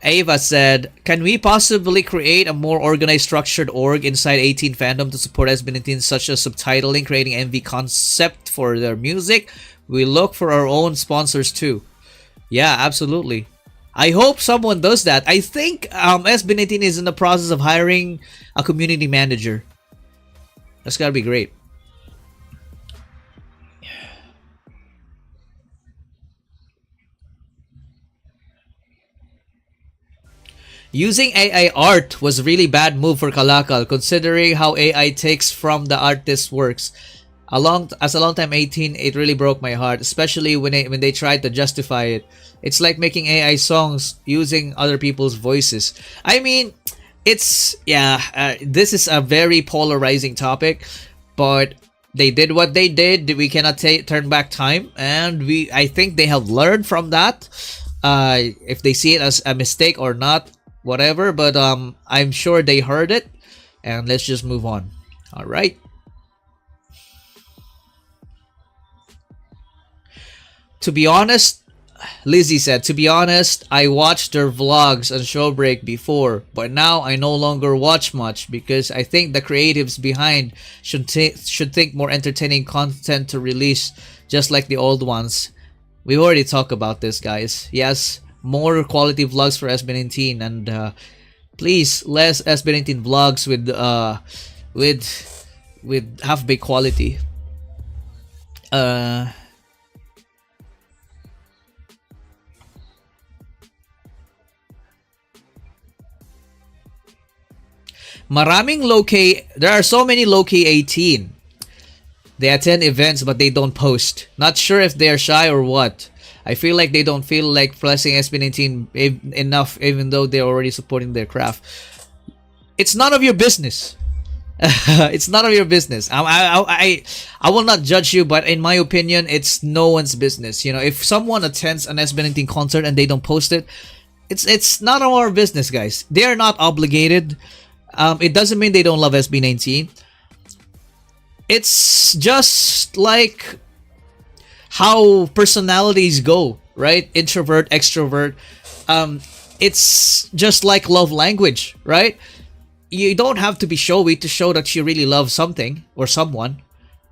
Ava said, can we possibly create a more organized, structured org inside 18 fandom to support SB19, such as subtitling, creating MV concept for their music? We look for our own sponsors too. Yeah, absolutely. I hope someone does that. I think SB19 is in the process of hiring a community manager. That's gotta be great. Using AI art was a really bad move for Kalakal, considering how AI takes from the artist's works. As a long-time 18, it really broke my heart, especially when they tried to justify it. It's like making AI songs using other people's voices. I mean, it's this is a very polarizing topic, but they did what they did. We cannot turn back time, and I think they have learned from that. If they see it as a mistake or not, whatever, but I'm sure they heard it, and let's just move on. All right. To be honest, Lizzie said, to be honest, I watched their vlogs on Showbreak before, but now I no longer watch much because I think the creatives behind should think more entertaining content to release, just like the old ones. We've already talked about this, guys. Yes, more quality vlogs for SB19, and please less SB19 vlogs with half-baked quality. Maraming low-key, there are so many low-key 18. They attend events but they don't post. Not sure if they're shy or what. I feel like they don't feel like pressing SB19 enough, even though they're already supporting their craft. It's none of your business. It's none of your business. I will not judge you, but in my opinion, it's no one's business. You know, if someone attends an SB19 concert and they don't post it, it's not our business, guys. They are not obligated. It doesn't mean they don't love SB19. It's just like how personalities go, right? Introvert, extrovert. It's just like love language, right? You don't have to be showy to show that you really love something or someone,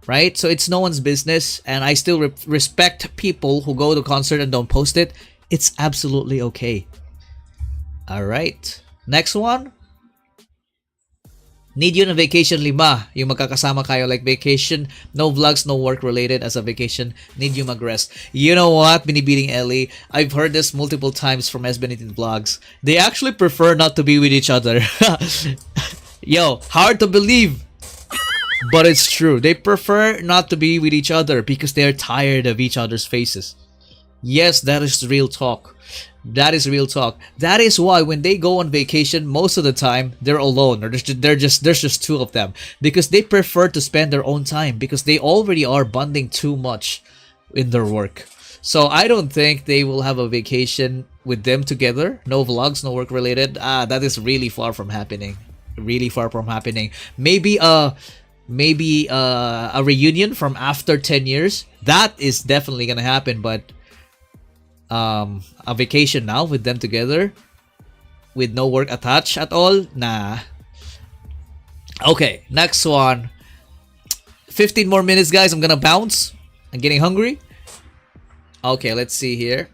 right? So it's no one's business, and I still respect people who go to concert and don't post it. It's absolutely okay. All right, next one. Need you on vacation 5. Yung magkakasama kayo like vacation, no vlogs, no work related as a vacation. Need you mag-rest. You know what, Binibining Ellie? I've heard this multiple times from SB19 vlogs. They actually prefer not to be with each other. Yo, hard to believe, but it's true. They prefer not to be with each other because they're tired of each other's faces. Yes, that is real talk. That is real talk. That is why when they go on vacation, most of the time they're alone, or there's just two of them, because they prefer to spend their own time because they already are bonding too much in their work. So I don't think they will have a vacation with them together. No vlogs, no work related. That is really far from happening. Really far from happening. Maybe a reunion from after 10 years. That is definitely gonna happen, but a vacation now with them together with no work attached at all, nah. Okay, next one. 15 more minutes, guys. I'm gonna bounce. I'm getting hungry. Okay, let's see here.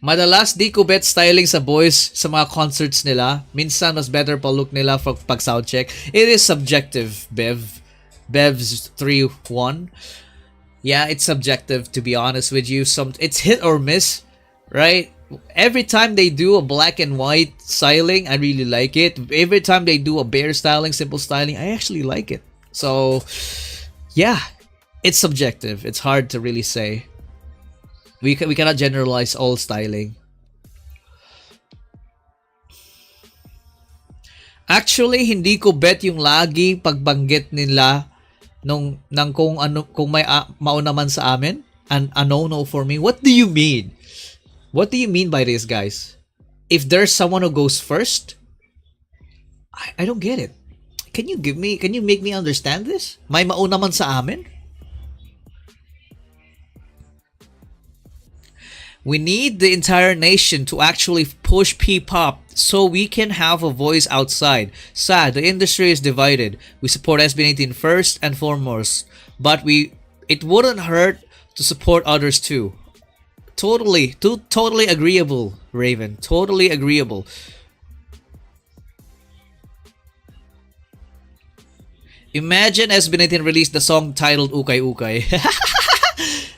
Madalas di ko bet styling sa boys sa mga concerts nila. Minsan mas better pa look nila pag soundcheck. It is subjective, Bev's 3-1. Yeah, it's subjective, to be honest with you. It's hit or miss, right? Every time they do a black and white styling, I really like it. Every time they do a bare styling, simple styling, I actually like it. So, yeah, it's subjective. It's hard to really say. We cannot generalize all styling. Actually, hindi ko bet yung lagi pagbanggit nila nang kung may mauna man sa amin, and a no for me. What do you mean? What do you mean by this, guys? If there's someone who goes first, I don't get it. Can you make me understand this? May mauna man sa amin? We need the entire nation to actually push P-pop so we can have a voice outside. Sad, the industry is divided. We support SB19 first and foremost, but it wouldn't hurt to support others too. Totally agreeable, Raven. Totally agreeable. Imagine SB19 released the song titled Ukay Ukay.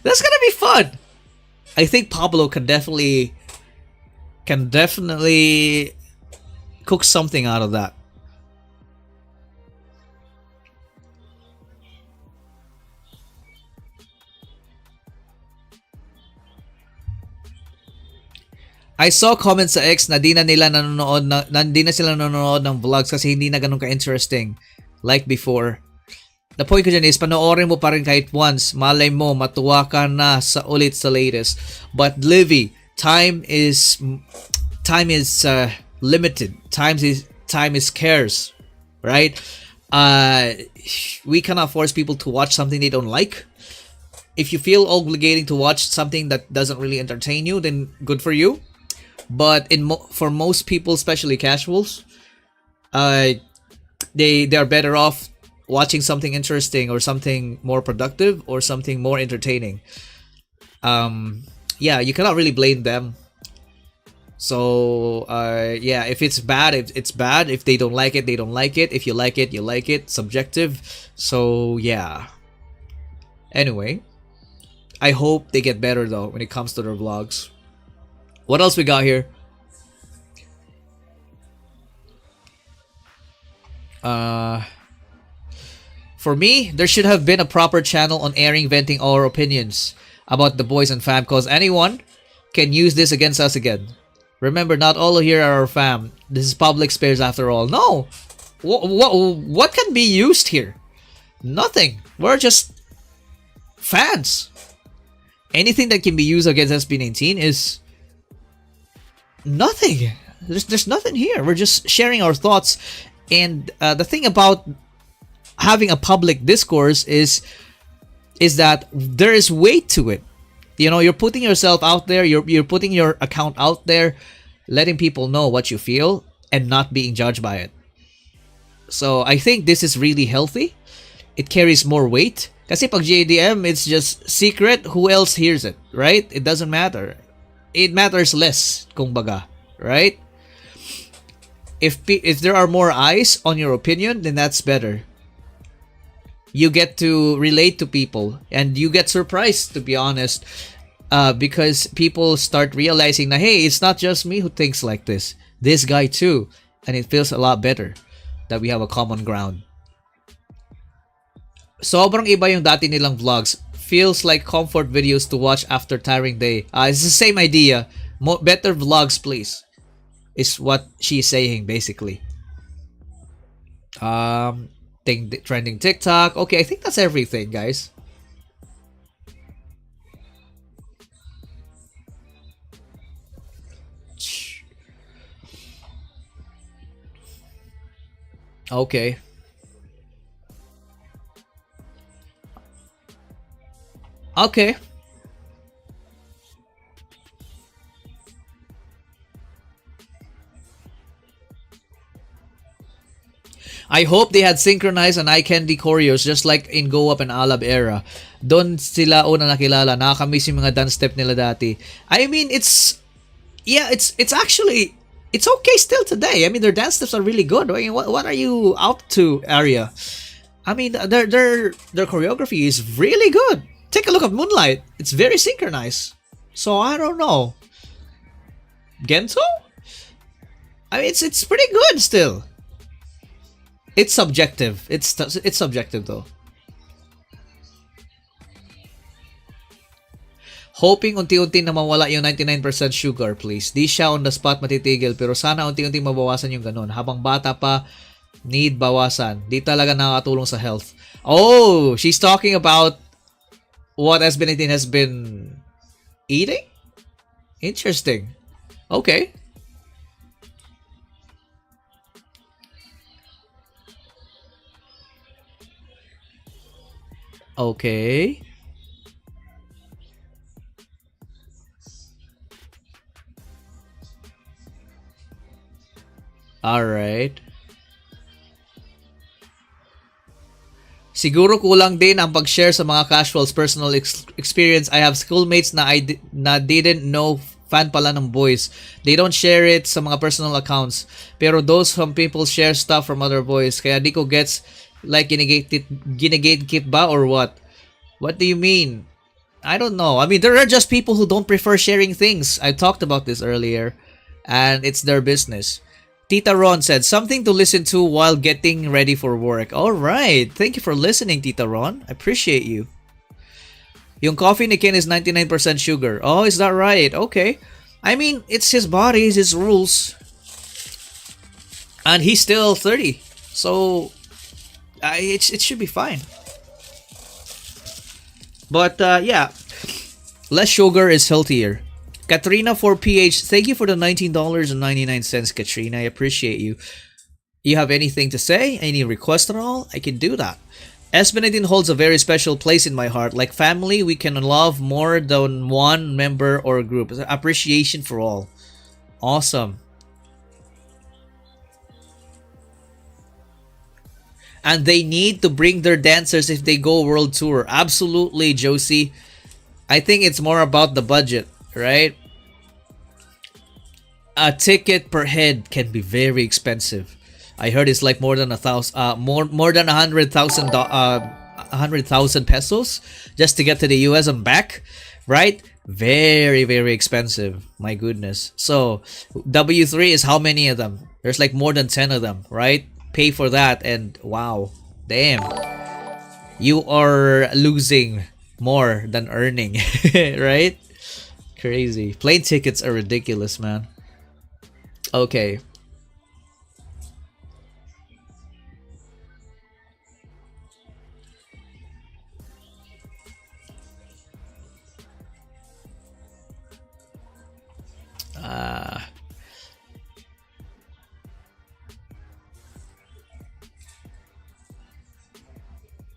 That's gonna be fun. I think Pablo can definitely cook something out of that. I saw comments sa X na di na sila nanonood ng vlogs kasi hindi na ganun ka-interesting like before. The point ko dyan is, panoorin mo pa rin kahit once. Malay mo, matuwa ka na sa ulit sa latest. But Livy, time is limited. Time is scarce, right? We cannot force people to watch something they don't like. If you feel obligating to watch something that doesn't really entertain you, then good for you. But for most people, especially casuals, they are better off watching something interesting or something more productive or something more entertaining. Yeah, you cannot really blame them. So yeah, if it's bad, it's bad. If they don't like it, they don't like it. If you like it, you like it. Subjective. So yeah. Anyway, I hope they get better though when it comes to their vlogs. What else we got here? For me, there should have been a proper channel on airing, venting our opinions about the boys and fam, cause anyone can use this against us again. Remember, not all here are our fam. This is public space after all. No, what can be used here? Nothing. We're just fans. Anything that can be used against SB19 is nothing. There's nothing here. We're just sharing our thoughts. And the thing about having a public discourse is that there is weight to it. You know, you're putting yourself out there, you're putting your account out there, letting people know what you feel and not being judged by it. So I think this is really healthy. It carries more weight. Kasi pag JDM, it's just secret, who else hears it, right? It doesn't matter. It matters less, kumbaga, right? If there are more eyes on your opinion, then that's better. You get to relate to people and you get surprised, to be honest, because people start realizing that, hey, it's not just me who thinks like this. This guy too. And it feels a lot better that we have a common ground. Sobrang iba yung dati nilang vlogs. Feels like comfort videos to watch after tiring day. It's the same idea. Better vlogs, please. Is what she's saying, basically. Trending TikTok. Okay, I think that's everything, guys. Okay. Okay. I hope they had synchronized an eye candy choreos just like in Go Up and Alab era. Doon sila una nakilala. Nakakamiss yung mga dance step nila dati. I mean, it's actually, it's okay still today. I mean, their dance steps are really good. I mean, what are you up to, Arya? I mean, their choreography is really good. Take a look at Moonlight. It's very synchronized. So I don't know. Gento? I mean, it's pretty good still. It's subjective. It's subjective though. Hoping unti-unti na mawala yung 99% sugar, please. Di siya on the spot matitigil, pero sana unti-unti mabawasan yung ganun. Habang bata pa, need bawasan. Di talaga nakakatulong sa health. Oh, she's talking about what SB19 has been eating? Interesting. Okay. Okay. Alright. Siguro kulang din ang pag-share sa mga casuals personal experience. I have schoolmates na didn't know fan pala ng boys. They don't share it sa mga personal accounts. Pero those some people share stuff from other boys. Kaya di ko gets like ginagatekeep ba or what? What do you mean? I don't know. I mean, there are just people who don't prefer sharing things. I talked about this earlier. And it's their business. Tita Ron said, something to listen to while getting ready for work. Alright. Thank you for listening, Tita Ron. I appreciate you. Yung coffee ni Ken is 99% sugar. Oh, is that right? Okay. I mean, it's his body, it's his rules. And he's still 30. So, it should be fine. But, yeah. Less sugar is healthier. Katrina 4PH, thank you for the $19.99, Katrina. I appreciate you. You have anything to say? Any request at all? I can do that. SB19 holds a very special place in my heart. Like family, we can love more than one member or group. Appreciation for all. Awesome. And they need to bring their dancers if they go world tour. Absolutely, Josie. I think it's more about the budget. Right? A ticket per head can be very expensive. I heard it's like more than more than 100,000 pesos just to get to the US and back, right? Very, very expensive. My goodness. So W3 is how many of them? There's like more than 10 of them, right? Pay for that and wow, damn, you are losing more than earning, right? Crazy. Plane tickets are ridiculous, man. Okay.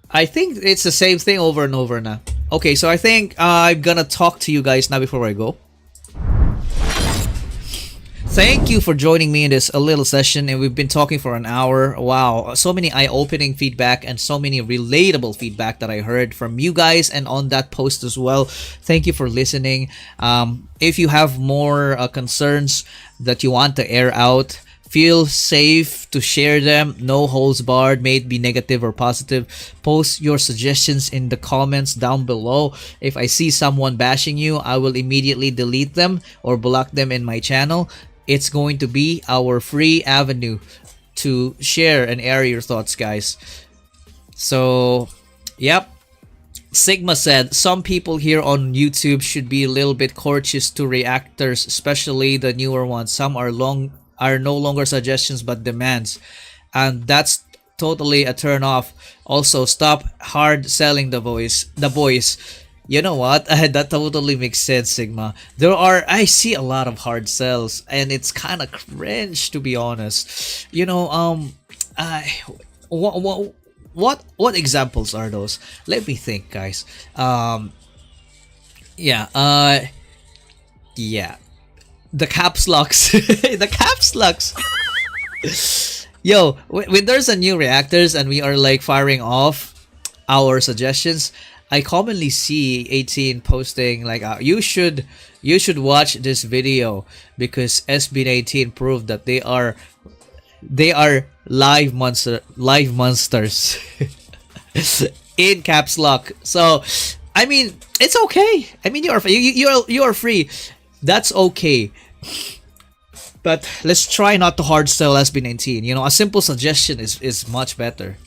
I think it's the same thing over and over now. Okay, so I think I'm gonna talk to you guys now before I go. Thank you for joining me in this little session, and we've been talking for an hour. Wow, so many eye-opening feedback and so many relatable feedback that I heard from you guys and on that post as well. Thank you for listening. If you have more concerns that you want to air out, feel safe to share them. No holds barred, may it be negative or positive. Post your suggestions in the comments down below. If I see someone bashing you, I will immediately delete them or block them in my channel. It's going to be our free avenue to share and air your thoughts, guys. So, yep. Sigma said, some people here on YouTube should be a little bit courteous to reactors, especially the newer ones. Some are no longer suggestions but demands, and that's totally a turn off. Also, stop hard selling the boys. You know what? That totally makes sense, Sigma. I see a lot of hard sells, and it's kind of cringe, to be honest. You know, what examples are those? Let me think, guys. Yeah. The caps locks. The caps locks. Yo, when there's a new reactors and we are like firing off our suggestions, I commonly see 18 posting like, you should watch this video because SB19 proved that they are live monsters in caps lock. So I mean, it's okay. I mean, you are free. That's okay. But let's try not to hard sell SB19. You know, a simple suggestion is much better.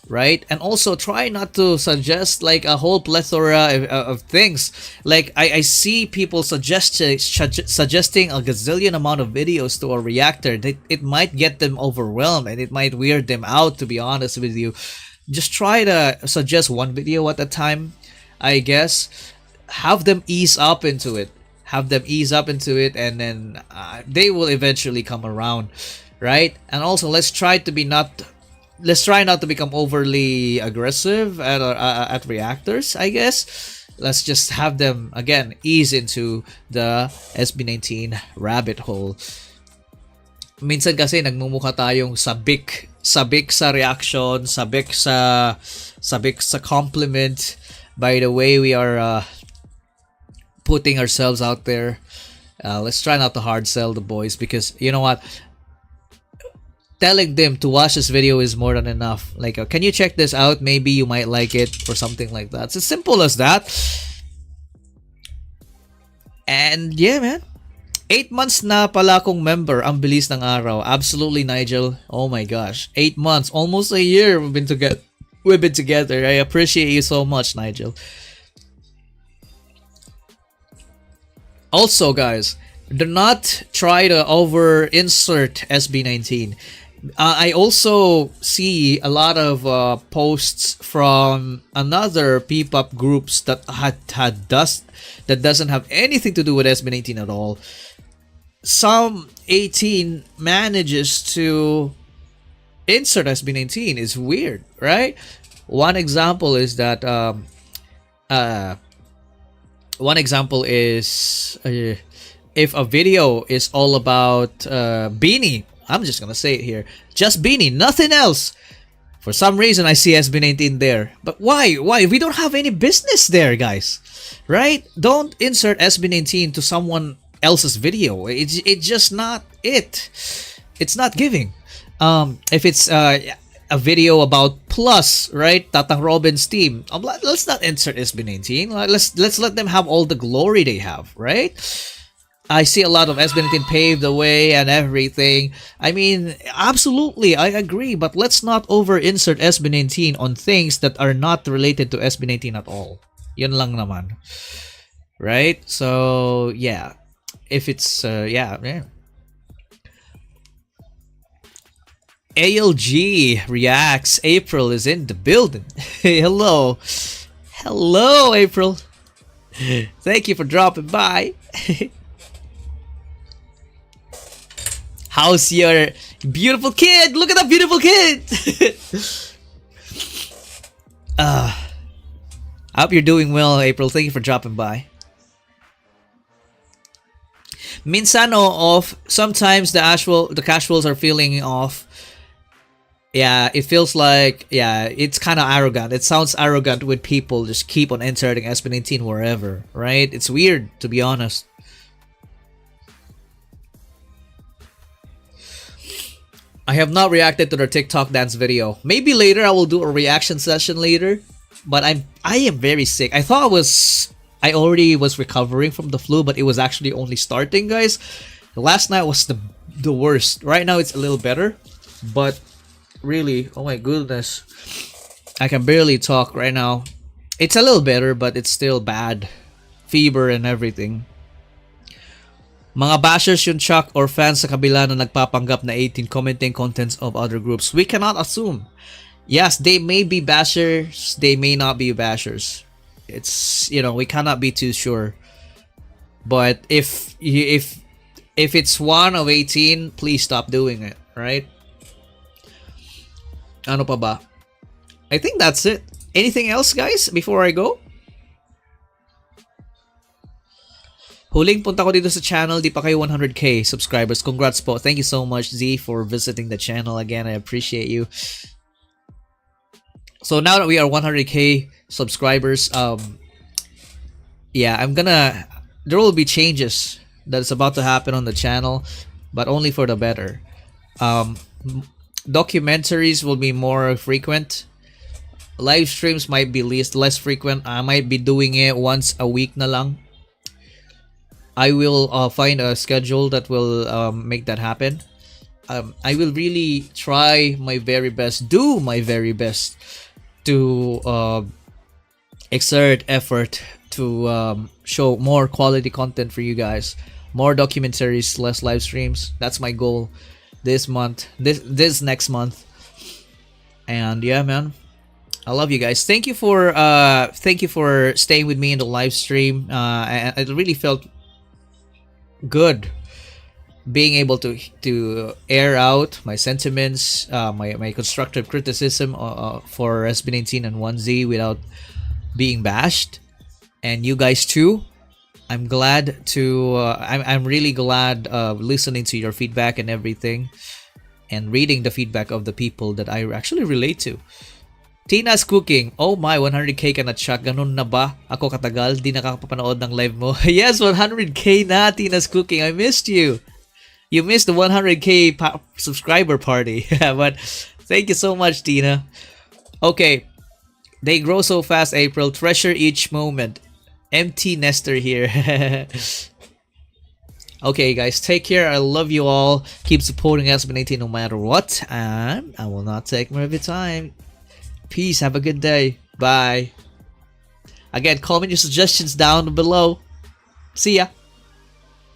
Right? And also try not to suggest like a whole plethora of things. Like I see people suggesting a gazillion amount of videos to a reactor. It might get them overwhelmed and it might weird them out, to be honest with you. Just try to suggest one video at a time, I guess. Have them ease up into it. And then they will eventually come around, right? And also let's try not to become overly aggressive at reactors, I guess. Let's just have them again ease into the SB19 rabbit hole. minsan kasi nagmumukha tayong sabik sa reaction, sabik sa compliment by the way we are putting ourselves out there. Let's try not to hard sell the boys, because you know what, telling them to watch this video is more than enough. Like, can you check this out, maybe you might like it, or something like that. It's as simple as that. And yeah, man, 8 months na pala akong member. Ang bilis ng araw. Absolutely, Nigel. Oh my gosh. 8 months. Almost a year we've been together. I appreciate you so much, Nigel. Also, guys, do not try to over-insert SB19. I also see a lot of posts from another P-pop groups that that doesn't have anything to do with SB19 at all. Some 18 manages to insert SB19. Is weird, right? One example is that if a video is all about Beanie, I'm just gonna say it here, just Beanie, nothing else. For some reason, I see SB19 there. But why? Why? We don't have any business there, guys. Right? Don't insert SB19 to someone else's video. It's just not it. It's not giving. If it's a video about Plus, right? Tatang Robin's team. Let's not insert SB19. Let's let them have all the glory they have, right? I see a lot of SB19 paved the way and everything. I mean, absolutely, I agree. But let's not over-insert SB19 on things that are not related to SB19 at all. Yun lang naman. Right? So, yeah. If it's, yeah. ALG reacts. April is in the building. Hey, hello. Hello, April. Thank you for dropping by. How's your beautiful kid? Look at that beautiful kid. I hope you're doing well, April. Thank you for dropping by. Minsano off. Sometimes the casuals are feeling off. Yeah, it feels like, yeah, it's kind of arrogant. It sounds arrogant when people just keep on inserting SB19 wherever, right? It's weird, to be honest. I have not reacted to their TikTok dance video. Maybe later I will do a reaction session later. But I am very sick. I thought I already was recovering from the flu, but it was actually only starting, guys. Last night was the worst. Right now it's a little better, but really, oh my goodness, I can barely talk right now. It's a little better, but it's still bad. Fever and everything. Mga bashers yung Chuck or fans sa kabila na nagpapanggap na 18 commenting contents of other groups. We cannot assume. Yes, they may be bashers, they may not be bashers. It's, you know, we cannot be too sure. But if it's one of 18, please stop doing it, right? Ano pa ba? I think that's it. Anything else, guys, before I go? Huling punta ko dito sa channel, di pa kayo 100k subscribers. Congrats po. Thank you so much, Z, for visiting the channel again. I appreciate you. So now that we are 100k subscribers, yeah, there will be changes that's about to happen on the channel, but only for the better. Documentaries will be more frequent. Live streams might be less frequent. I might be doing it once a week na lang. I will find a schedule that will make that happen. I will really try my very best, do my very best to exert effort to show more quality content for you guys. More documentaries, less live streams. That's my goal this month, this next month. And yeah, man, I love you guys. Thank you for staying with me in the live stream. I really felt good being able to air out my sentiments, my constructive criticism for SB19 and 1Z without being bashed. And you guys too, I'm glad to I'm really glad listening to your feedback and everything, and reading the feedback of the people that I actually relate to. Tina's Cooking. Oh my, 100k ka na, Chuck. Ganun na ba? Ako katagal, di nakakapanood ng live mo. Yes, 100k na, Tina's Cooking. I missed you. You missed the 100k subscriber party. But thank you so much, Tina. Okay. They grow so fast, April. Treasure each moment. Empty nester here. Okay, guys. Take care. I love you all. Keep supporting SB19 no matter what. And I will not take more of your time. Peace. Have a good day. Bye. Again, comment your suggestions down below. See ya.